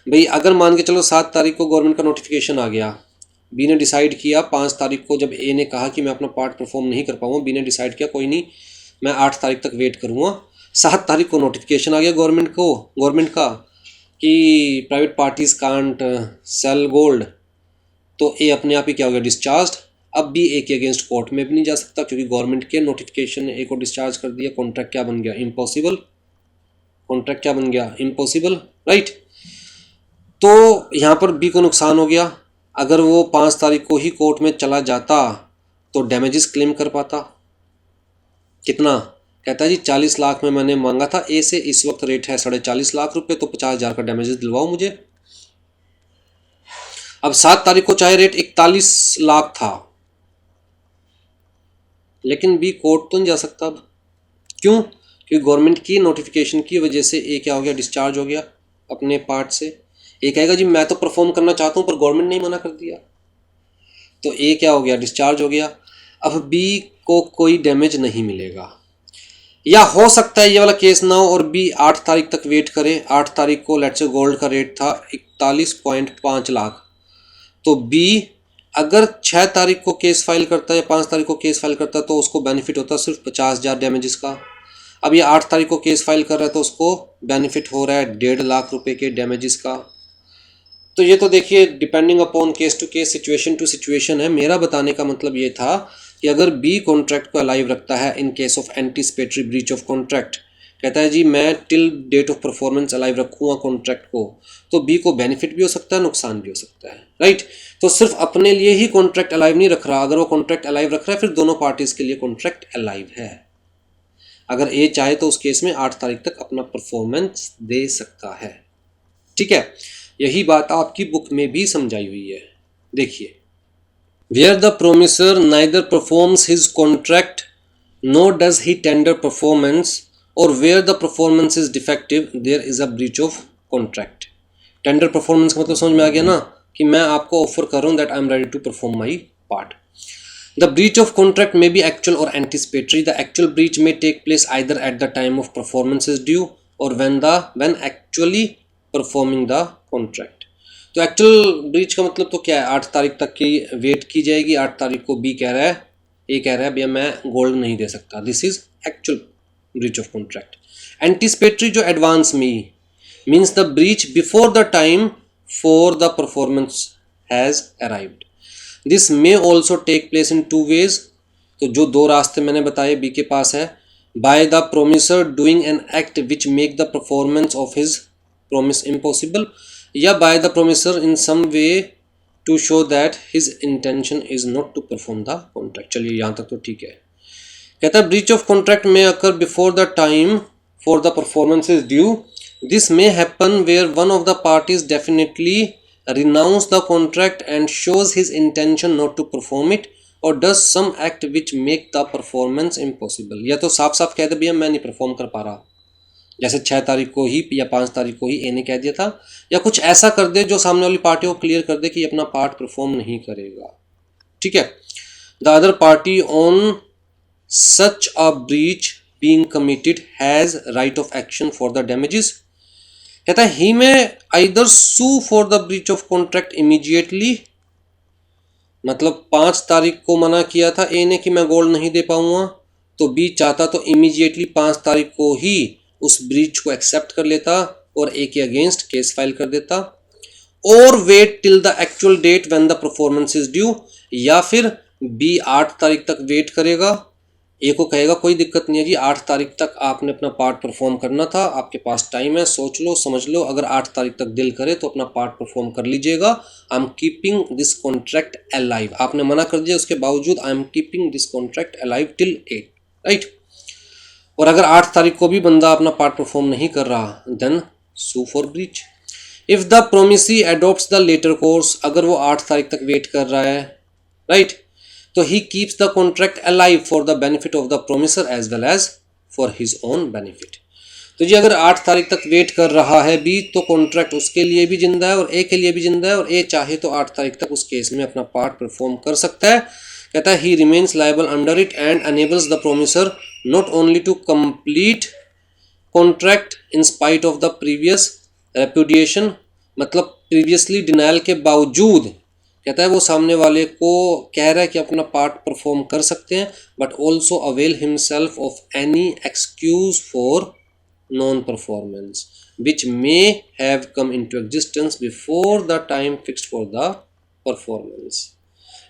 भाई, अगर मान के चलो 7 तारीख को गवर्नमेंट का नोटिफिकेशन आ गया, बी ने डिसाइड किया 5 तारीख को, जब ए ने कहा कि मैं अपना पार्ट परफॉर्म नहीं कर पाऊंगा, बी ने डिसाइड किया कोई नहीं मैं 8 तारीख तक वेट करूंगा। 7 तारीख को नोटिफिकेशन आ गया गवर्नमेंट का कि private parties can't sell gold, तो ए अपने आप ही क्या हो गया डिस्चार्ज। अब भी ए के अगेंस्ट कोर्ट में भी नहीं जा सकता, क्योंकि गवर्नमेंट के नोटिफिकेशन ने ए को डिस्चार्ज कर दिया। कॉन्ट्रैक्ट क्या बन गया इम्पॉसिबल, कॉन्ट्रैक्ट क्या बन गया इम्पॉसिबल, राइट। तो यहाँ पर बी को नुकसान हो गया, अगर वो 5 तारीख को ही कोर्ट में चला जाता तो डैमेजेस क्लेम कर पाता। कितना? कहता है जी 40 लाख में मैंने मांगा था ए से, इस वक्त रेट है 45.5 लाख रुपए, तो 50,000 का डैमेजेस दिलवाओ मुझे। अब 7 तारीख को चाहे रेट 41 लाख था, लेकिन बी कोर्ट तो नहीं जा सकता अब, क्यों? क्योंकि गवर्नमेंट की नोटिफिकेशन की वजह से ए क्या हो गया डिस्चार्ज हो गया अपने पार्ट से। ए कहेगा जी मैं तो परफॉर्म करना चाहता हूं पर गवर्नमेंट ने मना कर दिया, तो ए क्या हो गया डिस्चार्ज हो गया। अब बी को कोई डैमेज नहीं मिलेगा, या हो सकता है ये वाला केस ना हो और बी 8 तारीख तक वेट करे। 8 तारीख को लेट्स से गोल्ड का रेट था 41.5 लाख, तो बी अगर 6 तारीख को केस फाइल करता है या 5 तारीख को केस फाइल करता है तो उसको बेनिफिट होता है सिर्फ 50,000 डैमेजेस का। अब ये 8 तारीख को केस फाइल कर रहा है तो उसको बेनिफिट हो रहा है 1.5 लाख रुपए के डैमेजेस का। तो ये तो देखिए depending upon case to case, situation to situation है। मेरा बताने का मतलब ये था कि अगर बी कॉन्ट्रैक्ट को अलाइव रखता है in case of anticipatory breach of contract, कहता है जी मैं till date of performance alive रखूंगा कॉन्ट्रैक्ट को, तो बी को बेनिफिट भी हो सकता है नुकसान भी हो सकता है, राइट। तो सिर्फ अपने लिए ही कॉन्ट्रैक्ट अलाइव नहीं रख रहा, अगर वो कॉन्ट्रैक्ट अलाइव रख रहा है फिर दोनों पार्टीज के लिए कॉन्ट्रैक्ट अलाइव है। अगर ए चाहे तो उस केस में 8 तारीख तक अपना परफॉर्मेंस दे सकता है। ठीक है, यही बात आपकी बुक में भी समझाई हुई है। देखिए, where the promiser neither performs his contract nor does he tender performance, or where the performance is defective there is a breach of contract। Tender performance का मतलब समझ में आ गया ना, कि मैं आपको ऑफर कर रहा हूं that I am ready to perform my part. The breach of contract may be actual or anticipatory. The actual breach may take place either at the time of performance is due or when actually performing the contract। तो actual breach का मतलब तो क्या है, 8 तारीख तक की wait की जाएगी। 8 तारीख को बी कह रहा है, ए कह रहा है भैया मैं गोल्ड नहीं दे सकता, this is actual breach of contract. Anticipatory जो एडवांस में means the breach before the time for the performance has arrived. This may also take place in 2 ways. तो जो 2 रास्ते मैंने बताए बी के पास है, by the promisor doing an act which make the performance of his promise impossible, या by the promisor in some way to show that his intention is not to perform the contract. चलिए यहाँ तक तो ठीक है। कहता है breach of contract में occur before the time for the performance is due. This may happen where one of the parties definitely renounce the contract and shows his intention not to perform it or does some act which make the performance impossible। या तो साफ साफ कह दे भैया मैं नहीं perform कर पा रहा, जैसे 6 तारीख को ही या 5 तारीख को ही ए ने कह दिया था, या कुछ ऐसा कर दे जो सामने वाली पार्टी को क्लियर कर दे कि अपना पार्ट परफॉर्म नहीं करेगा। ठीक है। The other party on such a breach being committed has right of action for the damages. कहता है he may either sue for the breach of contract immediately, मतलब 5 तारीख को मना किया था ए ने कि मैं गोल्ड नहीं दे पाऊंगा, तो बी चाहता तो इमीडिएटली 5 तारीख को ही उस ब्रीच को एक्सेप्ट कर लेता और ए के अगेंस्ट केस फाइल कर देता, और wait till the actual date when the performance is due, या फिर बी 8 तारीख तक वेट करेगा, ए को कहेगा कोई दिक्कत नहीं है जी 8 तारीख तक आपने अपना पार्ट परफॉर्म करना था, आपके पास टाइम है, सोच लो समझ लो, अगर 8 तारीख तक दिल करे तो अपना पार्ट परफॉर्म कर लीजिएगा। I am keeping this contract alive, आपने मना कर दिया उसके बावजूद I am keeping this contract alive till 8, right. और अगर 8 तारीख को भी बंदा अपना पार्ट परफॉर्म नहीं कर रहा then sue for breach. If the promisee adopts the latter course, अगर वो 8 तारीख तक वेट कर रहा है, राइट, तो he keeps the contract alive for the benefit of the promisor as well as for his own benefit. तो जी अगर 8 तारीख तक वेट कर रहा है बी, तो कॉन्ट्रैक्ट उसके लिए भी जिंदा है और ए के लिए भी जिंदा है, और ए चाहे तो 8 तारीख तक उस केस में अपना पार्ट परफॉर्म कर सकता है। कहता है he remains liable under it and enables the promisor not only to complete contract in spite of the previous repudiation, मतलब प्रीवियसली डिनाइल के बावजूद कहता है वो सामने वाले को कह रहा है कि अपना पार्ट परफॉर्म कर सकते हैं, but also avail himself of any excuse for non performance which may have come into existence before the time fixed for the performance.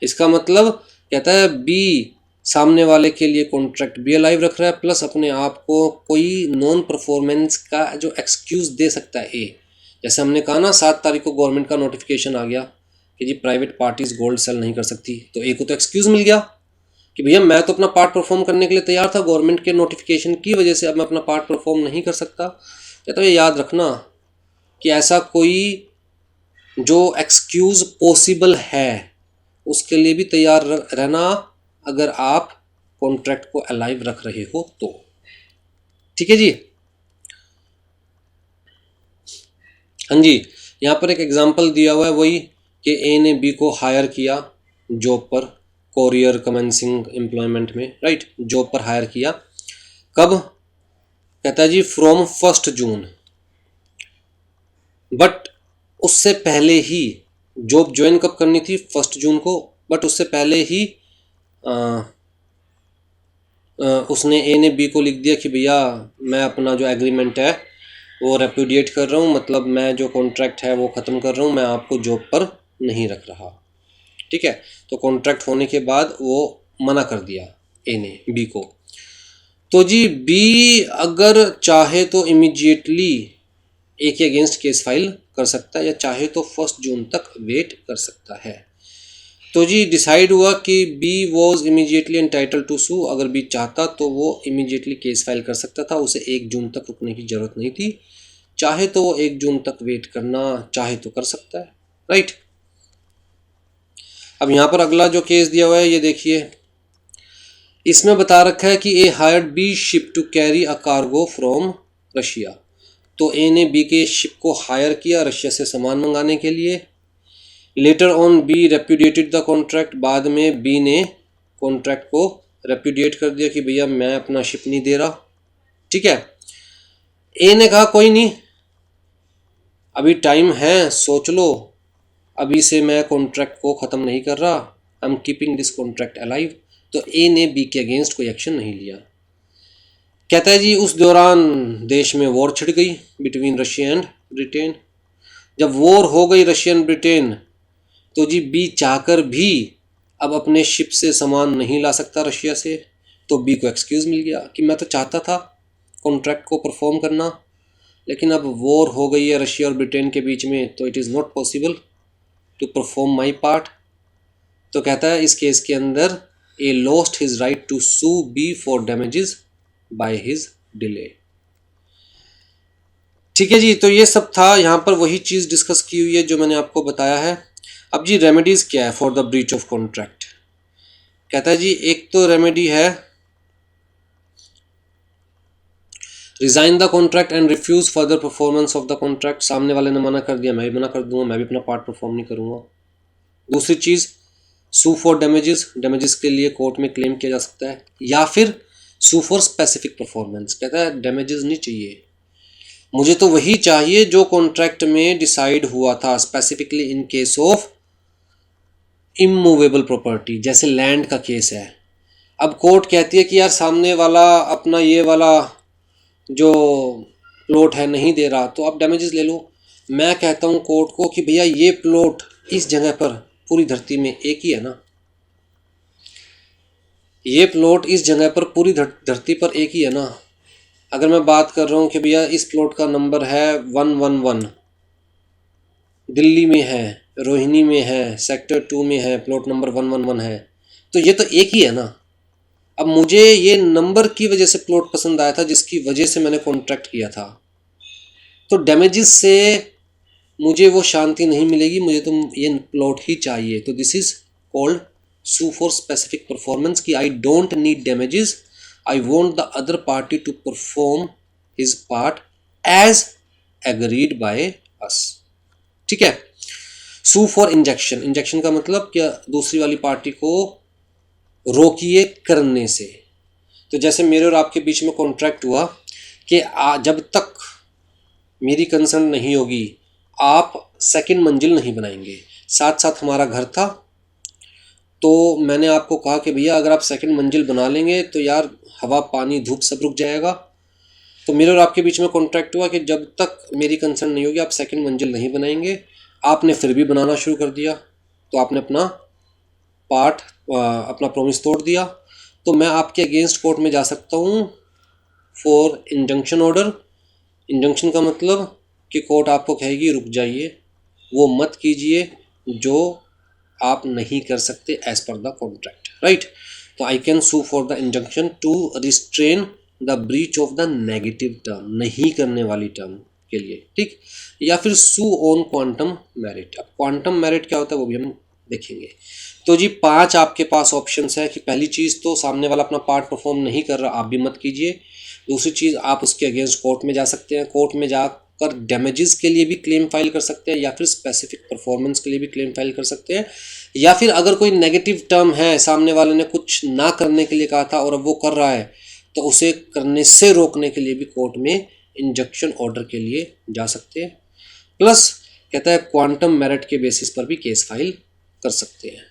इसका मतलब कहता है बी सामने वाले के लिए कॉन्ट्रैक्ट भी अलाइव रख रहा है, प्लस अपने आप को कोई नॉन परफॉर्मेंस का जो एक्सक्यूज दे सकता है ए। जैसे हमने कहा ना 7 तारीख को गवर्नमेंट का नोटिफिकेशन आ गया कि जी प्राइवेट पार्टीज गोल्ड सेल नहीं कर सकती, तो ए को तो एक्सक्यूज मिल गया कि भैया मैं तो अपना पार्ट परफॉर्म करने के लिए तैयार था, गवर्नमेंट के नोटिफिकेशन की वजह से अब मैं अपना पार्ट परफॉर्म नहीं कर सकता। कहता है याद रखना कि ऐसा कोई जो एक्सक्यूज पॉसिबल है उसके लिए भी तैयार रहना अगर आप कॉन्ट्रैक्ट को अलाइव रख रहे हो तो। ठीक है जी। हाँ जी, यहाँ पर एक एग्जांपल दिया हुआ है वही कि ए ने बी को हायर किया जॉब पर, कोरियर कमेंसिंग एम्प्लॉयमेंट में, राइट, जॉब पर हायर किया। कब? कहता है जी फ्रॉम 1 जून, बट उससे पहले ही जॉब ज्वाइन कब करनी थी? 1 जून को, बट उससे पहले ही उसने ए ने बी को लिख दिया कि भैया मैं अपना जो एग्रीमेंट है वो रेपुडिएट कर रहा हूँ, मतलब मैं जो कॉन्ट्रैक्ट है वो ख़त्म कर रहा हूँ, मैं आपको जॉब पर नहीं रख रहा। ठीक है, तो कॉन्ट्रैक्ट होने के बाद वो मना कर दिया ए ने बी को। तो जी बी अगर चाहे तो इमीडिएटली ए के अगेंस्ट केस फाइल कर सकता है, या चाहे तो 1 जून तक वेट कर सकता है। तो जी डिसाइड हुआ कि B was immediately entitle to sue. अगर बी चाहता तो वो इमीडिएटली केस फाइल कर सकता था, उसे 1 जून तक रुकने की ज़रूरत नहीं थी। चाहे तो वो 1 जून तक वेट करना चाहे तो कर सकता है, राइट। अब यहाँ पर अगला जो केस दिया हुआ है ये देखिए, इसमें बता रखा है कि A hired B ship to carry a cargo from Russia. तो ए ने बी के शिप को हायर किया रशिया से सामान मंगाने के लिए। Later on B repudiated the contract, बाद में बी ने कॉन्ट्रैक्ट को रेप्यूडिएट कर दिया कि भैया मैं अपना शिप नहीं दे रहा। ठीक है, ए ने कहा कोई नहीं, अभी टाइम है, सोच लो, अभी से मैं कॉन्ट्रैक्ट को ख़त्म नहीं कर रहा, I am keeping this contract alive. तो ए ने बी के अगेंस्ट कोई एक्शन नहीं लिया। कहता है जी उस दौरान देश में वॉर छिड़ गई बिटवीन रशिया एंड ब्रिटेन। जब वॉर हो गई रशियन ब्रिटेन, तो जी बी चाहकर भी अब अपने शिप से सामान नहीं ला सकता रशिया से। तो बी को एक्सक्यूज़ मिल गया कि मैं तो चाहता था कॉन्ट्रैक्ट को परफॉर्म करना, लेकिन अब वॉर हो गई है रशिया और ब्रिटेन के बीच में, तो it is not possible to perform my part. तो कहता है इस केस के अंदर A lost his right to sue B for damages by his delay. ठीक है जी, तो ये सब था, यहाँ पर वही चीज़ डिस्कस की हुई है जो मैंने आपको बताया है। अब जी रेमेडीज़ क्या है for the breach of contract. कहता है जी एक तो रेमेडी है resign the contract and refuse further performance of the contract. सामने वाले ने मना कर दिया, मैं भी मना कर दूंगा, मैं भी अपना पार्ट परफॉर्म नहीं करूंगा। दूसरी चीज़ सू फॉर डैमेजेस, डैमेजेस के लिए कोर्ट में क्लेम किया जा सकता है, या फिर सू फॉर स्पेसिफिक परफॉर्मेंस। कहता है डैमेजेस नहीं चाहिए, मुझे तो वही चाहिए जो कॉन्ट्रैक्ट में डिसाइड हुआ था, specifically in case of immovable property, जैसे लैंड का केस है। अब कोर्ट कहती है कि यार सामने वाला अपना ये वाला जो प्लॉट है नहीं दे रहा, तो आप डैमेजेस ले लो। मैं कहता हूँ कोर्ट को कि भैया ये प्लॉट इस जगह पर पूरी धरती में एक ही है ना, ये प्लॉट इस जगह पर पूरी धरती पर एक ही है ना। अगर मैं बात कर रहा हूँ कि भैया इस प्लॉट का नंबर है 111, दिल्ली में है, रोहिणी में है, सेक्टर 2 में है, प्लॉट नंबर 111 है, तो ये तो एक ही है ना। अब मुझे ये नंबर की वजह से प्लॉट पसंद आया था जिसकी वजह से मैंने कॉन्ट्रैक्ट किया था, तो डैमेजेस से मुझे वो शांति नहीं मिलेगी, मुझे तो ये प्लॉट ही चाहिए। तो this is called sue for specific performance कि I don't need damages, I want the other party to perform his part as agreed by us. ठीक है। सू फॉर इंजेक्शन, इंजेक्शन का मतलब क्या, दूसरी वाली पार्टी को रोकिए करने से। तो जैसे मेरे और आपके बीच में कॉन्ट्रैक्ट हुआ कि जब तक मेरी कंसर्न नहीं होगी आप सेकंड मंजिल नहीं बनाएंगे, साथ साथ हमारा घर था, तो मैंने आपको कहा कि भैया अगर आप सेकंड मंजिल बना लेंगे तो यार हवा पानी धूप सब रुक जाएगा। तो मेरे और आपके बीच में कॉन्ट्रैक्ट हुआ कि जब तक मेरी कंसर्न नहीं होगी आप सेकंड मंजिल नहीं बनाएंगे। आपने फिर भी बनाना शुरू कर दिया, तो आपने अपना पार्ट अपना प्रॉमिस तोड़ दिया, तो मैं आपके अगेंस्ट कोर्ट में जा सकता हूँ फॉर इंजंक्शन ऑर्डर। इंजंक्शन का मतलब कि कोर्ट आपको कहेगी रुक जाइए, वो मत कीजिए जो आप नहीं कर सकते as per the contract, right. तो I can sue for the injunction to restrain the breach of the negative term, नहीं करने वाली टर्म के लिए, ठीक। या फिर सू ऑन क्वांटम मेरिट। अब क्वांटम मेरिट क्या होता है वो भी हम देखेंगे। तो जी 5 आपके पास ऑप्शंस है कि पहली चीज़ तो सामने वाला अपना पार्ट परफॉर्म नहीं कर रहा, आप भी मत कीजिए। दूसरी चीज़ आप उसके अगेंस्ट कोर्ट में जा सकते हैं, कोर्ट में जाकर डैमेजेस के लिए भी क्लेम फाइल कर सकते हैं, या फिर स्पेसिफिक परफॉर्मेंस के लिए भी क्लेम फाइल कर सकते हैं, या फिर अगर कोई नेगेटिव टर्म है, सामने वाले ने कुछ ना करने के लिए कहा था और अब वो कर रहा है, तो उसे करने से रोकने के लिए भी कोर्ट में इंजंक्शन ऑर्डर के लिए जा सकते हैं। प्लस कहता है क्वांटम मेरिट के बेसिस पर भी केस फाइल कर सकते हैं।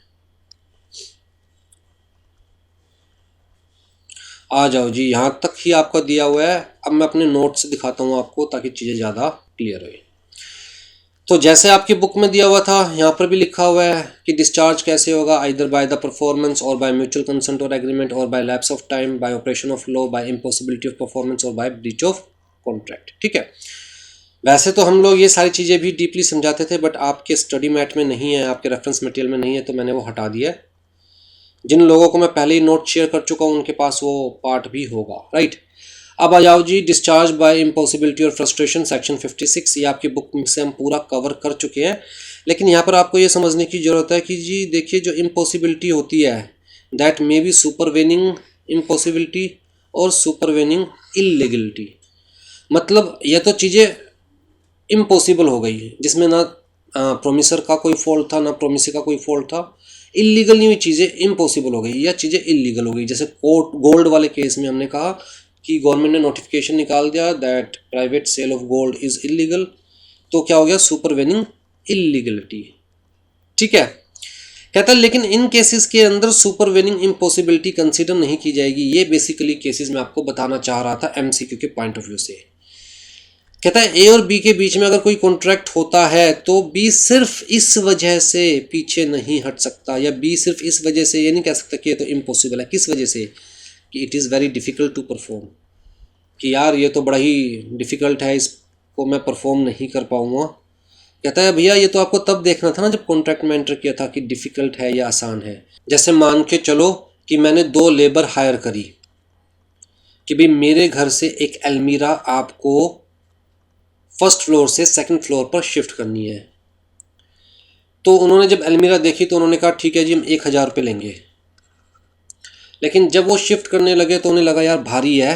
आ जाओ जी, यहाँ तक ही आपका दिया हुआ है। अब मैं अपने नोट से दिखाता हूँ आपको ताकि चीज़ें ज़्यादा क्लियर हो। तो जैसे आपकी बुक में दिया हुआ था यहाँ पर भी लिखा हुआ है कि डिस्चार्ज कैसे होगा, आइदर बाय द परफॉर्मेंस और बाय म्यूचुअल कंसेंट और एग्रीमेंट और by lapse of time, by operation of law, by impossibility of performance और बाय ब्रीच ऑफ कॉन्ट्रैक्ट। ठीक है। वैसे तो हम लोग ये सारी चीज़ें भी डीपली समझाते थे, बट आपके स्टडी मैट में नहीं है, आपके रेफरेंस मटेरियल में नहीं है, तो मैंने वो हटा दिया है। जिन लोगों को मैं पहले ही नोट शेयर कर चुका हूँ उनके पास वो पार्ट भी होगा, राइट। अब आ जाओ जी, डिस्चार्ज बाय इम्पॉसिबिलिटी और फ्रस्ट्रेशन सेक्शन 56, ये आपकी बुक से हम पूरा कवर कर चुके हैं, लेकिन यहाँ पर आपको ये समझने की ज़रूरत है कि जी देखिए जो इम्पॉसिबिलिटी होती है that may be supervening impossibility और सुपरवेनिंग इलीगलिटी। मतलब यह तो चीज़ें इम्पॉसिबल हो गई जिसमें ना प्रोमिसर का कोई फॉल्ट था ना प्रोमिसर का कोई फॉल्ट था, इलीगल नहीं हुई चीज़ें इम्पॉसिबल हो गई या चीज़ें इलीगल हो गई। जैसे कोर्ट गोल्ड वाले केस में हमने कहा कि गवर्नमेंट ने नोटिफिकेशन निकाल दिया that private sale of gold is illegal, तो क्या हो गया, सुपरवेनिंग इलीगलिटी। ठीक है। कहता है लेकिन इन केसेस के अंदर सुपरवेनिंग इम्पॉसिबिलिटी कंसीडर नहीं की जाएगी। ये बेसिकली केसेस मैं आपको बताना चाह रहा था एमसीक्यू के पॉइंट ऑफ व्यू से। कहता है ए और बी के बीच में अगर कोई कॉन्ट्रैक्ट होता है तो बी सिर्फ इस वजह से पीछे नहीं हट सकता, या बी सिर्फ इस वजह से, ये नहीं कह सकता कि ये तो इम्पॉसिबल है। किस वजह से? कि it is very difficult to perform, कि यार ये तो बड़ा ही डिफ़िकल्ट है, इसको मैं परफॉर्म नहीं कर पाऊँगा। कहता है भैया ये तो आपको तब देखना था ना जब कॉन्ट्रैक्ट में एंटर किया था कि डिफ़िकल्ट है या आसान है। जैसे मान के चलो कि मैंने 2 लेबर हायर करी कि भाई मेरे घर से एक अलमीरा आपको फर्स्ट फ्लोर से सेकंड फ्लोर पर शिफ्ट करनी है। तो उन्होंने जब अलमीरा देखी तो उन्होंने कहा ठीक है जी हम 1000 रुपये लेंगे। लेकिन जब वो शिफ्ट करने लगे तो उन्हें लगा यार भारी है,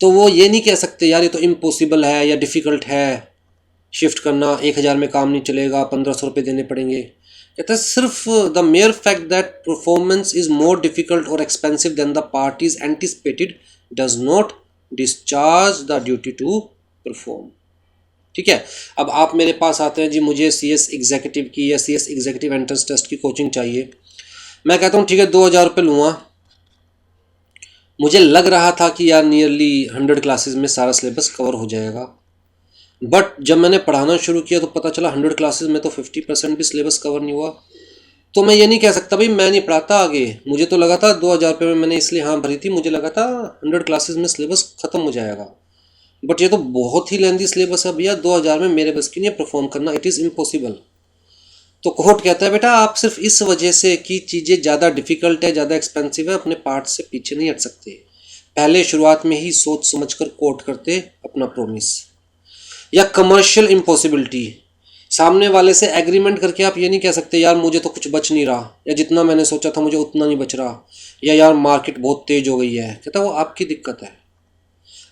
तो वो ये नहीं कह सकते यार ये तो इम्पॉसिबल है या डिफ़िकल्ट है शिफ्ट करना, 1000 में काम नहीं चलेगा, 1500 रुपये देने पड़ेंगे। कहता है सिर्फ the mere fact that performance is more difficult और expensive than the parties anticipated does not discharge the duty to perform. ठीक है। अब आप मेरे पास आते हैं जी मुझे CS एग्जीक्यूटिव की या CS एग्जीक्यूटिव एंट्रेंस टेस्ट की कोचिंग चाहिए। मैं कहता हूँ ठीक है 2000 रुपये लूँगा। मुझे लग रहा था कि यार नियरली 100 क्लासेस में सारा सिलेबस कवर हो जाएगा, बट जब मैंने पढ़ाना शुरू किया तो पता चला 100 क्लासेस में तो 50% भी सिलेबस कवर नहीं हुआ। तो मैं ये नहीं कह सकता भाई मैं नहीं पढ़ाता आगे। मुझे तो लगा था 2000 रुपये में मैंने इसलिए हाँ भरी थी, मुझे लगा था 100 क्लासेस में सिलेबस ख़त्म हो जाएगा, बट ये तो बहुत ही लेंदी सिलेबस है भैया, 2000 में मेरे बस की नहीं परफॉर्म करना, इट इज़ इम्पॉसिबल। तो कोर्ट कहता है बेटा आप सिर्फ इस वजह से कि चीज़ें ज़्यादा डिफ़िकल्ट है, ज़्यादा एक्सपेंसिव है, अपने पार्ट से पीछे नहीं हट सकते। पहले शुरुआत में ही सोच समझ कर कोर्ट करते अपना प्रोमिस। या कमर्शियल इम्पॉसिबिलिटी, सामने वाले से एग्रीमेंट करके आप ये नहीं कह सकते यार मुझे तो कुछ बच नहीं रहा, या जितना मैंने सोचा था मुझे उतना नहीं बच रहा, या यार मार्केट बहुत तेज हो गई है। कहता वो आपकी दिक्कत है।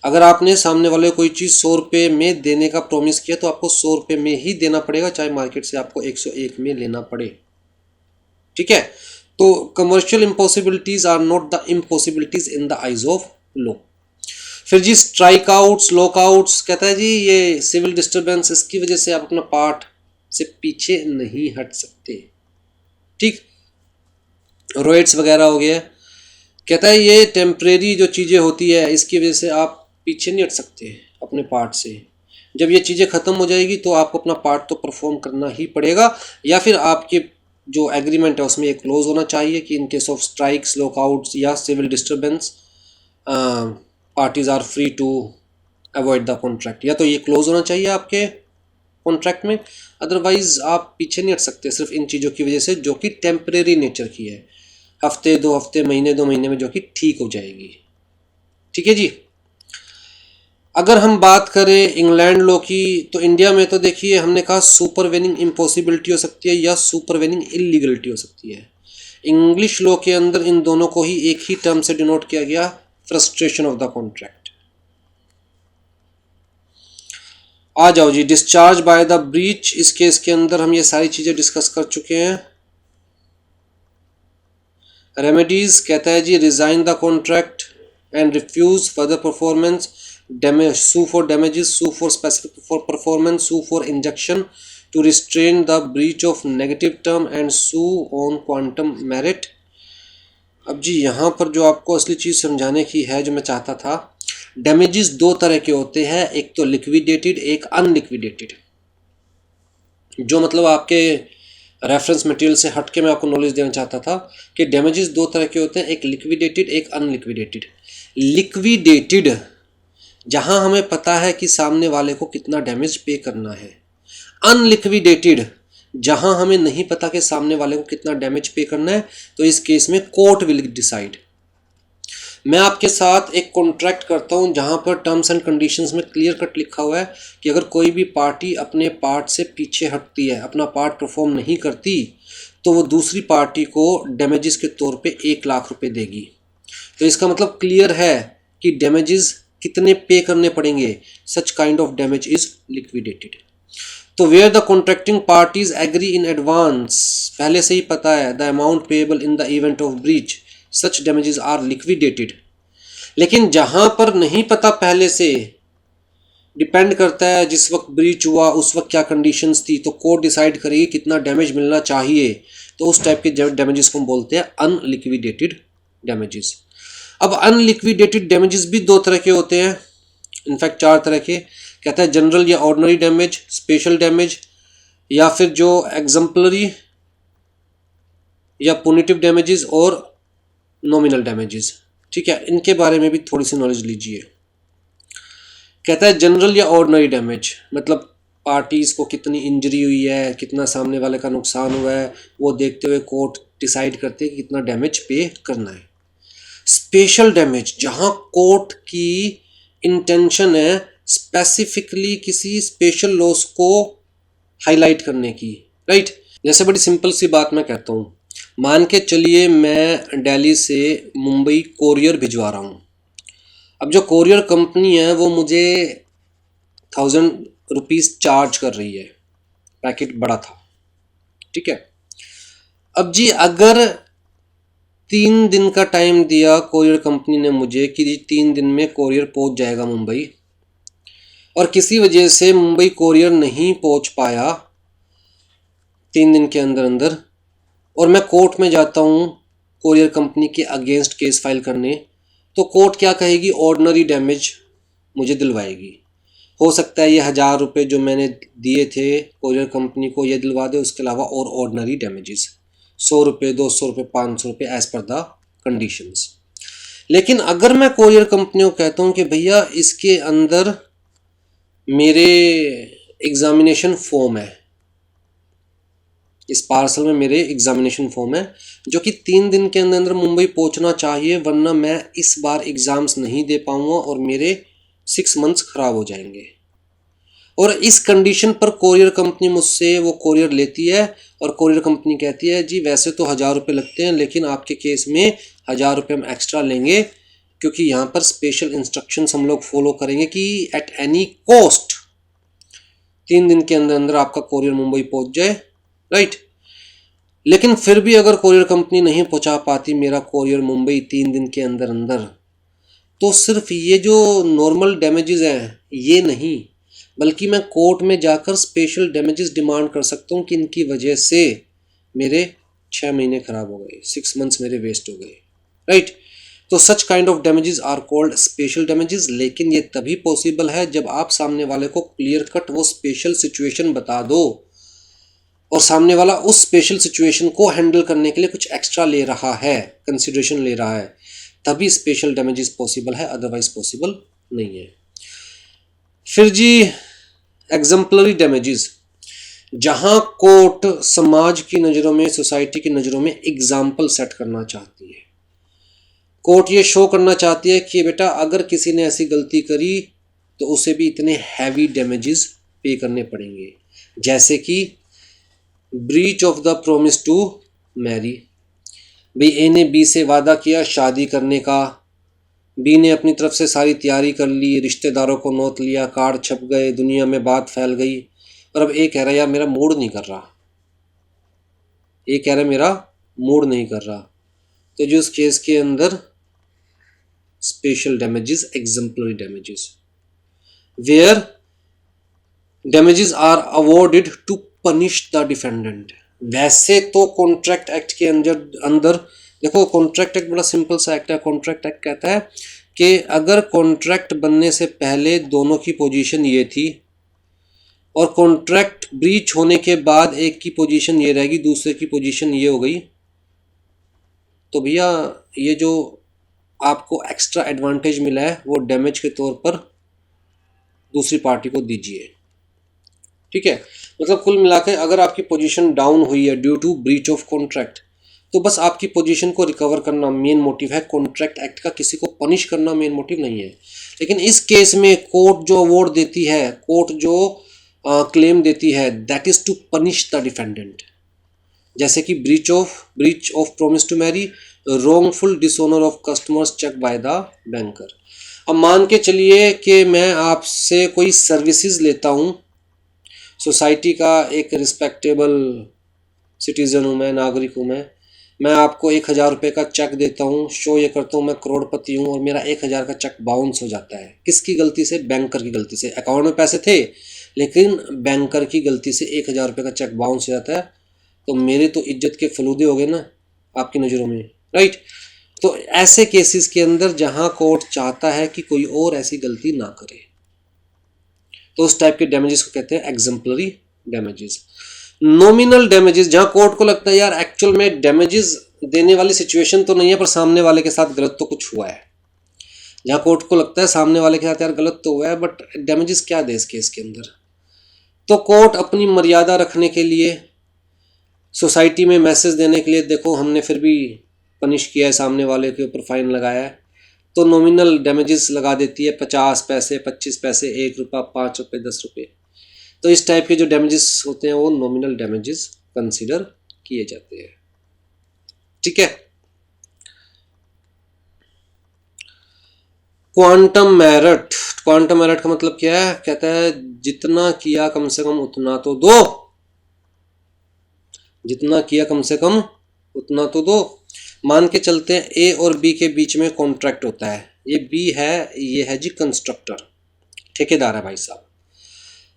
अगर आपने सामने वाले को कोई चीज़ 100 रुपये में देने का प्रॉमिस किया तो आपको 100 रुपये में ही देना पड़ेगा, चाहे मार्केट से आपको 101 में लेना पड़े। ठीक है। तो commercial impossibilities are not the impossibilities in the eyes of law. फिर जी स्ट्राइक आउट्स, लॉकआउट्स, कहता है जी ये सिविल डिस्टर्बेंस, इसकी वजह से आप अपना पार्ट से पीछे नहीं हट सकते। ठीक। रोइट्स वगैरह हो गया। कहता है ये टेम्परेरी जो चीज़ें होती है इसकी वजह से आप पीछे नहीं हट सकते अपने पार्ट से। जब ये चीज़ें ख़त्म हो जाएगी तो आपको अपना पार्ट तो परफॉर्म करना ही पड़ेगा, या फिर आपके जो एग्रीमेंट है उसमें एक क्लोज होना चाहिए कि in case of strikes, lockouts या civil disturbance parties are free to avoid the contract, या तो ये क्लोज होना चाहिए आपके कॉन्ट्रैक्ट में, अदरवाइज आप पीछे नहीं हट सकते सिर्फ इन चीज़ों की वजह से जो कि टेम्परेरी नेचर की है, हफ्ते 2 हफ्ते, महीने 2 महीने में जो कि ठीक हो जाएगी। ठीक है जी। अगर हम बात करें इंग्लैंड लॉ की तो इंडिया में तो देखिए हमने कहा सुपरवेनिंग इम्पॉसिबिलिटी हो सकती है या सुपरवेनिंग इलीगलिटी हो सकती है। इंग्लिश लॉ के अंदर इन दोनों को ही एक ही टर्म से डिनोट किया गया, फ्रस्ट्रेशन ऑफ द कॉन्ट्रैक्ट। आ जाओ जी डिस्चार्ज बाय द ब्रीच, इस केस के अंदर हम ये सारी चीजें डिस्कस कर चुके हैं। रेमेडीज कहता है जी resign the contract and refuse further performance, damage, sue for damages, sue for specific for performance, sue for injunction to restrain the breach of negative term and sue on quantum merit। अब जी यहाँ पर जो आपको असली चीज़ समझाने की है जो मैं चाहता था, डैमेजेस 2 तरह के होते हैं, एक तो लिक्विडेटेड, एक अनलिक्विडेटेड। जो मतलब आपके रेफरेंस मटेरियल से हट के मैं आपको नॉलेज देना चाहता था कि डैमेजेस 2 तरह के होते हैं, एक लिक्विडेटेड, एक अनलिक्विडेटेड। लिक्विडेटेड जहां हमें पता है कि सामने वाले को कितना डैमेज पे करना है। अनलिक्विडेटेड जहां हमें नहीं पता कि सामने वाले को कितना डैमेज पे करना है, तो इस केस में कोर्ट विल डिसाइड। मैं आपके साथ एक कॉन्ट्रैक्ट करता हूं जहां पर टर्म्स एंड कंडीशंस में क्लियर कट लिखा हुआ है कि अगर कोई भी पार्टी अपने पार्ट से पीछे हटती है, अपना पार्ट परफॉर्म नहीं करती, तो वो दूसरी पार्टी को डैमेजेस के तौर पे 1 लाख रुपए देगी। तो इसका मतलब क्लियर है कि डैमेजेस कितने पे करने पड़ेंगे। Such kind of damage is liquidated. तो where the contracting parties agree in advance, पहले से ही पता है the amount payable in the event of breach, such damages are liquidated. लेकिन जहां पर नहीं पता पहले से, डिपेंड करता है जिस वक्त ब्रीच हुआ उस वक्त क्या कंडीशंस थी, तो कोर्ट डिसाइड करेगी कितना डैमेज मिलना चाहिए। तो उस टाइप के डैमेजेस को हम बोलते हैं अनलिक्विडेटेड डैमेजेस। अब अनलिक्विडेटेड डैमेजेस भी दो तरह के होते हैं, इनफैक्ट 4 तरह के। कहता है जनरल या ऑर्डिनरी डैमेज, स्पेशल डैमेज, या फिर जो एग्जाम्पलरी या पुनिटिव डैमेजेस और नॉमिनल डैमेजेस। ठीक है, इनके बारे में भी थोड़ी सी नॉलेज लीजिए। कहता है जनरल या ऑर्डिनरी डैमेज मतलब पार्टीज को कितनी इंजरी हुई है, कितना सामने वाले का नुकसान हुआ है, वो देखते हुए कोर्ट डिसाइड करते हैं कि कितना डैमेज पे करना है। स्पेशल डैमेज जहां कोर्ट की इंटेंशन है स्पेसिफिकली किसी स्पेशल लॉस को हाईलाइट करने की, राइट। जैसे बड़ी सिंपल सी बात मैं कहता हूँ, मान के चलिए मैं दिल्ली से मुंबई कोरियर भिजवा रहा हूँ। अब जो कोरियर कंपनी है वो मुझे 1000 रुपीज़ चार्ज कर रही है, पैकेट बड़ा था, ठीक है। अब जी अगर 3 दिन का टाइम दिया कोरियर कंपनी ने मुझे कि जी 3 दिन में कोरियर पहुंच जाएगा मुंबई, और किसी वजह से मुंबई कोरियर नहीं पहुंच पाया 3 दिन के अंदर अंदर, और मैं कोर्ट में जाता हूं कोरियर कंपनी के अगेंस्ट केस फाइल करने, तो कोर्ट क्या कहेगी, ऑर्डिनरी डैमेज मुझे दिलवाएगी। हो सकता है ये 1000 रुपये जो मैंने दिए थे कोरियर कंपनी को ये दिलवा दे, उसके अलावा और ऑर्डिनरी डैमेजेस 100 रुपये, 200 रुपये, 500 रुपये एज पर द कंडीशंस। लेकिन अगर मैं कोरियर कंपनी को कहता हूँ कि भैया इसके अंदर मेरे एग्जामिनेशन फॉर्म है, इस पार्सल में मेरे एग्जामिनेशन फॉर्म है जो कि 3 दिन के अंदर अंदर मुंबई पहुंचना चाहिए, वरना मैं इस बार एग्जाम्स नहीं दे पाऊंगा और मेरे 6 मंथ्स खराब हो जाएंगे। और इस कंडीशन पर कोरियर कंपनी मुझसे वो कोरियर लेती है, और कोरियर कंपनी कहती है जी वैसे तो 1000 रुपये लगते हैं, लेकिन आपके केस में 1000 रुपये हम एक्स्ट्रा लेंगे, क्योंकि यहाँ पर स्पेशल इंस्ट्रक्शंस हम लोग फॉलो करेंगे कि एट एनी कॉस्ट 3 दिन के अंदर अंदर आपका कोरियर मुंबई पहुंच जाए, राइट। लेकिन फिर भी अगर कोरियर कंपनी नहीं पहुंचा पाती मेरा कोरियर मुंबई 3 दिन के अंदर अंदर, तो सिर्फ ये जो नॉर्मल डैमेजेस हैं ये नहीं, बल्कि मैं कोर्ट में जाकर स्पेशल डैमेजेस डिमांड कर सकता हूँ कि इनकी वजह से मेरे 6 महीने खराब हो गए, 6 मंथ्स मेरे वेस्ट हो गए, राइट। तो such kind of damages are called special damages. लेकिन ये तभी पॉसिबल है जब आप सामने वाले को क्लियर कट वो स्पेशल सिचुएशन बता दो, और सामने वाला उस स्पेशल सिचुएशन को हैंडल करने के लिए कुछ एक्स्ट्रा ले रहा है, कंसिडरेशन ले रहा है, तभी स्पेशल डैमेजेस पॉसिबल है, अदरवाइज पॉसिबल नहीं है। फिर जी एग्जाम्पलरी डैमेजेस, जहां कोर्ट समाज की नज़रों में, सोसाइटी की नज़रों में एग्जाम्पल सेट करना चाहती है। कोर्ट ये शो करना चाहती है कि बेटा अगर किसी ने ऐसी गलती करी तो उसे भी इतने हैवी डैमेजेस पे करने पड़ेंगे, जैसे कि breach of the promise to marry. भाई ए ने बी से वादा किया शादी करने का, बी ने अपनी तरफ से सारी तैयारी कर ली, रिश्तेदारों को नोत लिया, कार्ड छप गए, दुनिया में बात फैल गई, और अब ए कह रहा है यार मेरा मूड नहीं कर रहा, ए कह रहा है मेरा मूड नहीं कर रहा। तो जो उस केस के अंदर special damages, exemplary damages, where damages are awarded to punish the defendant. वैसे तो कॉन्ट्रैक्ट एक्ट के अंदर देखो, कॉन्ट्रैक्ट एक्ट बड़ा सिंपल सा एक्ट है। कॉन्ट्रैक्ट एक्ट कहता है कि अगर कॉन्ट्रैक्ट बनने से पहले दोनों की पोजीशन ये थी, और कॉन्ट्रैक्ट ब्रीच होने के बाद एक की पोजीशन ये रहेगी, दूसरे की पोजीशन ये हो गई, तो भैया ये जो आपको एक्स्ट्रा एडवांटेज मिला है वो डैमेज के तौर पर दूसरी पार्टी को दीजिए, ठीक है। मतलब कुल मिलाकर अगर आपकी पोजीशन डाउन हुई है due to breach of contract, तो बस आपकी पोजीशन को रिकवर करना मेन मोटिव है। कॉन्ट्रैक्ट एक्ट का किसी को पनिश करना मेन मोटिव नहीं है। लेकिन इस केस में कोर्ट जो अवार्ड देती है, कोर्ट जो क्लेम देती है, that is to punish the defendant, जैसे कि breach of promise to marry, wrongful dishonour of customers cheque by the banker. अब मान के चलिए कि मैं आपसे कोई सर्विसेज लेता हूँ, सोसाइटी का एक रिस्पेक्टेबल सिटीज़न हूँ मैं, नागरिक हूँ मैं, मैं आपको 1,000 रुपये का चेक देता हूँ, शो ये करता हूँ मैं करोड़पति हूँ, और मेरा 1,000 का चेक बाउंस हो जाता है। किसकी गलती से? बैंकर की गलती से। अकाउंट में पैसे थे लेकिन बैंकर की गलती से 1,000 रुपये का चेक बाउंस हो जाता है, तो मेरे तो इज्जत के फलूदे हो गए ना आपकी नज़रों में, राइट। तो ऐसे केसेस के अंदर जहां कोर्ट चाहता है कि कोई और ऐसी गलती ना करे, तो उस टाइप के डैमेजेस को कहते हैं एग्जाम्पलरी डैमेजेस। नॉमिनल डैमेजेस, जहां कोर्ट को लगता है यार एक्चुअल में डैमेजेस देने वाली सिचुएशन तो नहीं है, पर सामने वाले के साथ गलत तो कुछ हुआ है। जहां कोर्ट को लगता है सामने वाले के साथ यार गलत तो हुआ है, बट डैमेजेस क्या दे इस केस के अंदर, तो कोर्ट अपनी मर्यादा रखने के लिए, सोसाइटी में मैसेज देने के लिए, देखो हमने फिर भी पनिश किया है, सामने वाले के ऊपर फाइन लगाया है, तो नॉमिनल डैमेजेस लगा देती है 50 पैसे, 25 पैसे, 1 रुपया, 5 रुपये, 10 रुपये। तो इस टाइप के जो डैमेजेस होते हैं वो नॉमिनल डैमेजेस कंसीडर किए जाते हैं, ठीक है। क्वांटम मेरिट, क्वांटम मेरिट का मतलब क्या है? कहता है जितना किया कम से कम उतना तो दो, जितना किया कम से कम उतना तो दो। मान के चलते हैं ए और बी के बीच में कॉन्ट्रैक्ट होता है, ये बी है, ये है जी कंस्ट्रक्टर, ठेकेदार है भाई साहब,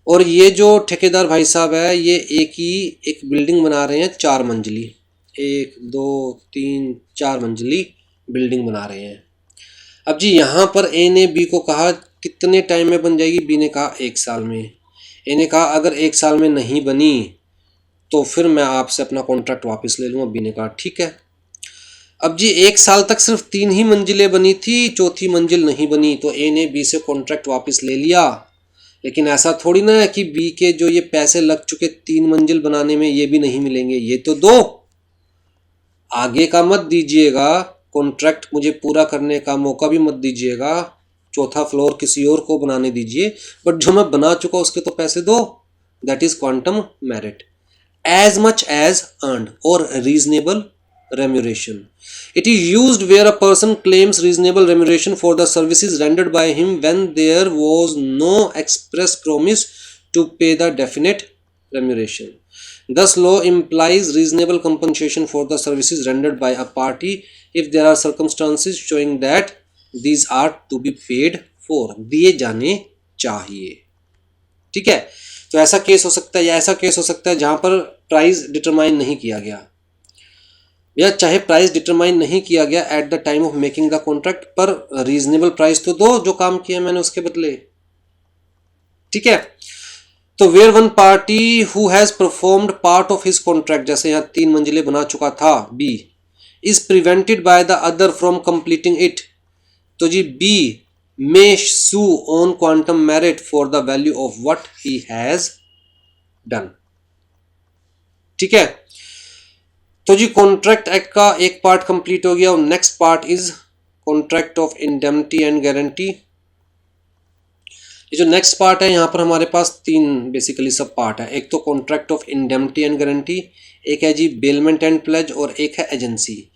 और ये जो ठेकेदार भाई साहब है ये एक बिल्डिंग बना रहे हैं 4 मंजिली, 1 2 3 4 मंजिली बिल्डिंग बना रहे हैं। अब जी यहाँ पर ए ने बी को कहा कितने टाइम में बन जाएगी, बी ने कहा 1 साल में। ए ने कहा अगर 1 साल में नहीं बनी तो फिर मैं आपसे अपना कॉन्ट्रैक्ट वापस ले लूँगा। बी ने कहा ठीक है। अब जी 1 साल तक सिर्फ 3 ही मंजिलें बनी थी, चौथी मंजिल नहीं बनी, तो ए ने बी से कॉन्ट्रैक्ट वापस ले लिया। लेकिन ऐसा थोड़ी ना है कि बी के जो ये पैसे लग चुके 3 मंजिल बनाने में ये भी नहीं मिलेंगे, ये तो दो, आगे का मत दीजिएगा, कॉन्ट्रैक्ट मुझे पूरा करने का मौका भी मत दीजिएगा, चौथा फ्लोर किसी और को बनाने दीजिए, बट जो मैं बना चुका उसके तो पैसे दो। That is quantum merit. As much as earned और reasonable remuneration. It is used where a person claims reasonable remuneration for the services rendered by him when there was no express promise to pay the definite remuneration. Thus, law implies reasonable compensation for the services rendered by a party if there are circumstances showing that these are to be paid for. दिए जाने चाहिए, ठीक है। तो ऐसा case हो सकता है, या ऐसा केस हो सकता है जहां पर प्राइस डिटरमाइन नहीं किया गया, या चाहे प्राइस डिटरमाइन नहीं किया गया at the time of making the contract, पर रीजनेबल प्राइस तो दो जो काम किया मैंने उसके बदले, ठीक है। तो where one party who has performed part of his contract, जैसे यहां 3 मंजिलें बना चुका था B, is prevented by the other from completing it, तो जी B may sue on quantum meruit for the value of what he has done, ठीक है। तो जी कॉन्ट्रैक्ट एक्ट का एक पार्ट कंप्लीट हो गया, और next part is contract of indemnity and guarantee. ये जो नेक्स्ट पार्ट है यहाँ पर हमारे पास 3 बेसिकली सब पार्ट है। एक तो contract of indemnity and guarantee, एक है जी बेलमेंट एंड प्लेज, और एक है एजेंसी।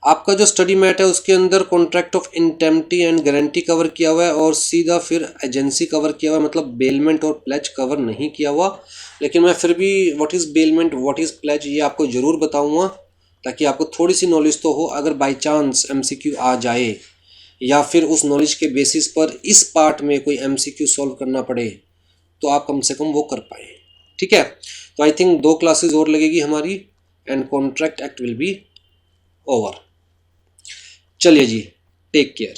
आपका जो स्टडी मैट है उसके अंदर contract of indemnity and guarantee cover किया हुआ है, और सीधा फिर एजेंसी कवर किया हुआ है, मतलब बेलमेंट और प्लेज कवर नहीं किया हुआ। लेकिन मैं फिर भी what is bailment, what is pledge, ये आपको ज़रूर बताऊँगा ताकि आपको थोड़ी सी नॉलेज तो हो। अगर बाई चांस MCQ आ जाए या फिर उस नॉलेज के बेसिस पर इस पार्ट में कोई MCQ सॉल्व करना पड़े तो आप कम से कम वो कर पाए, ठीक है। तो आई थिंक 2 क्लासेस और लगेगी हमारी and contract act will be over. चलिए जी, टेक केयर।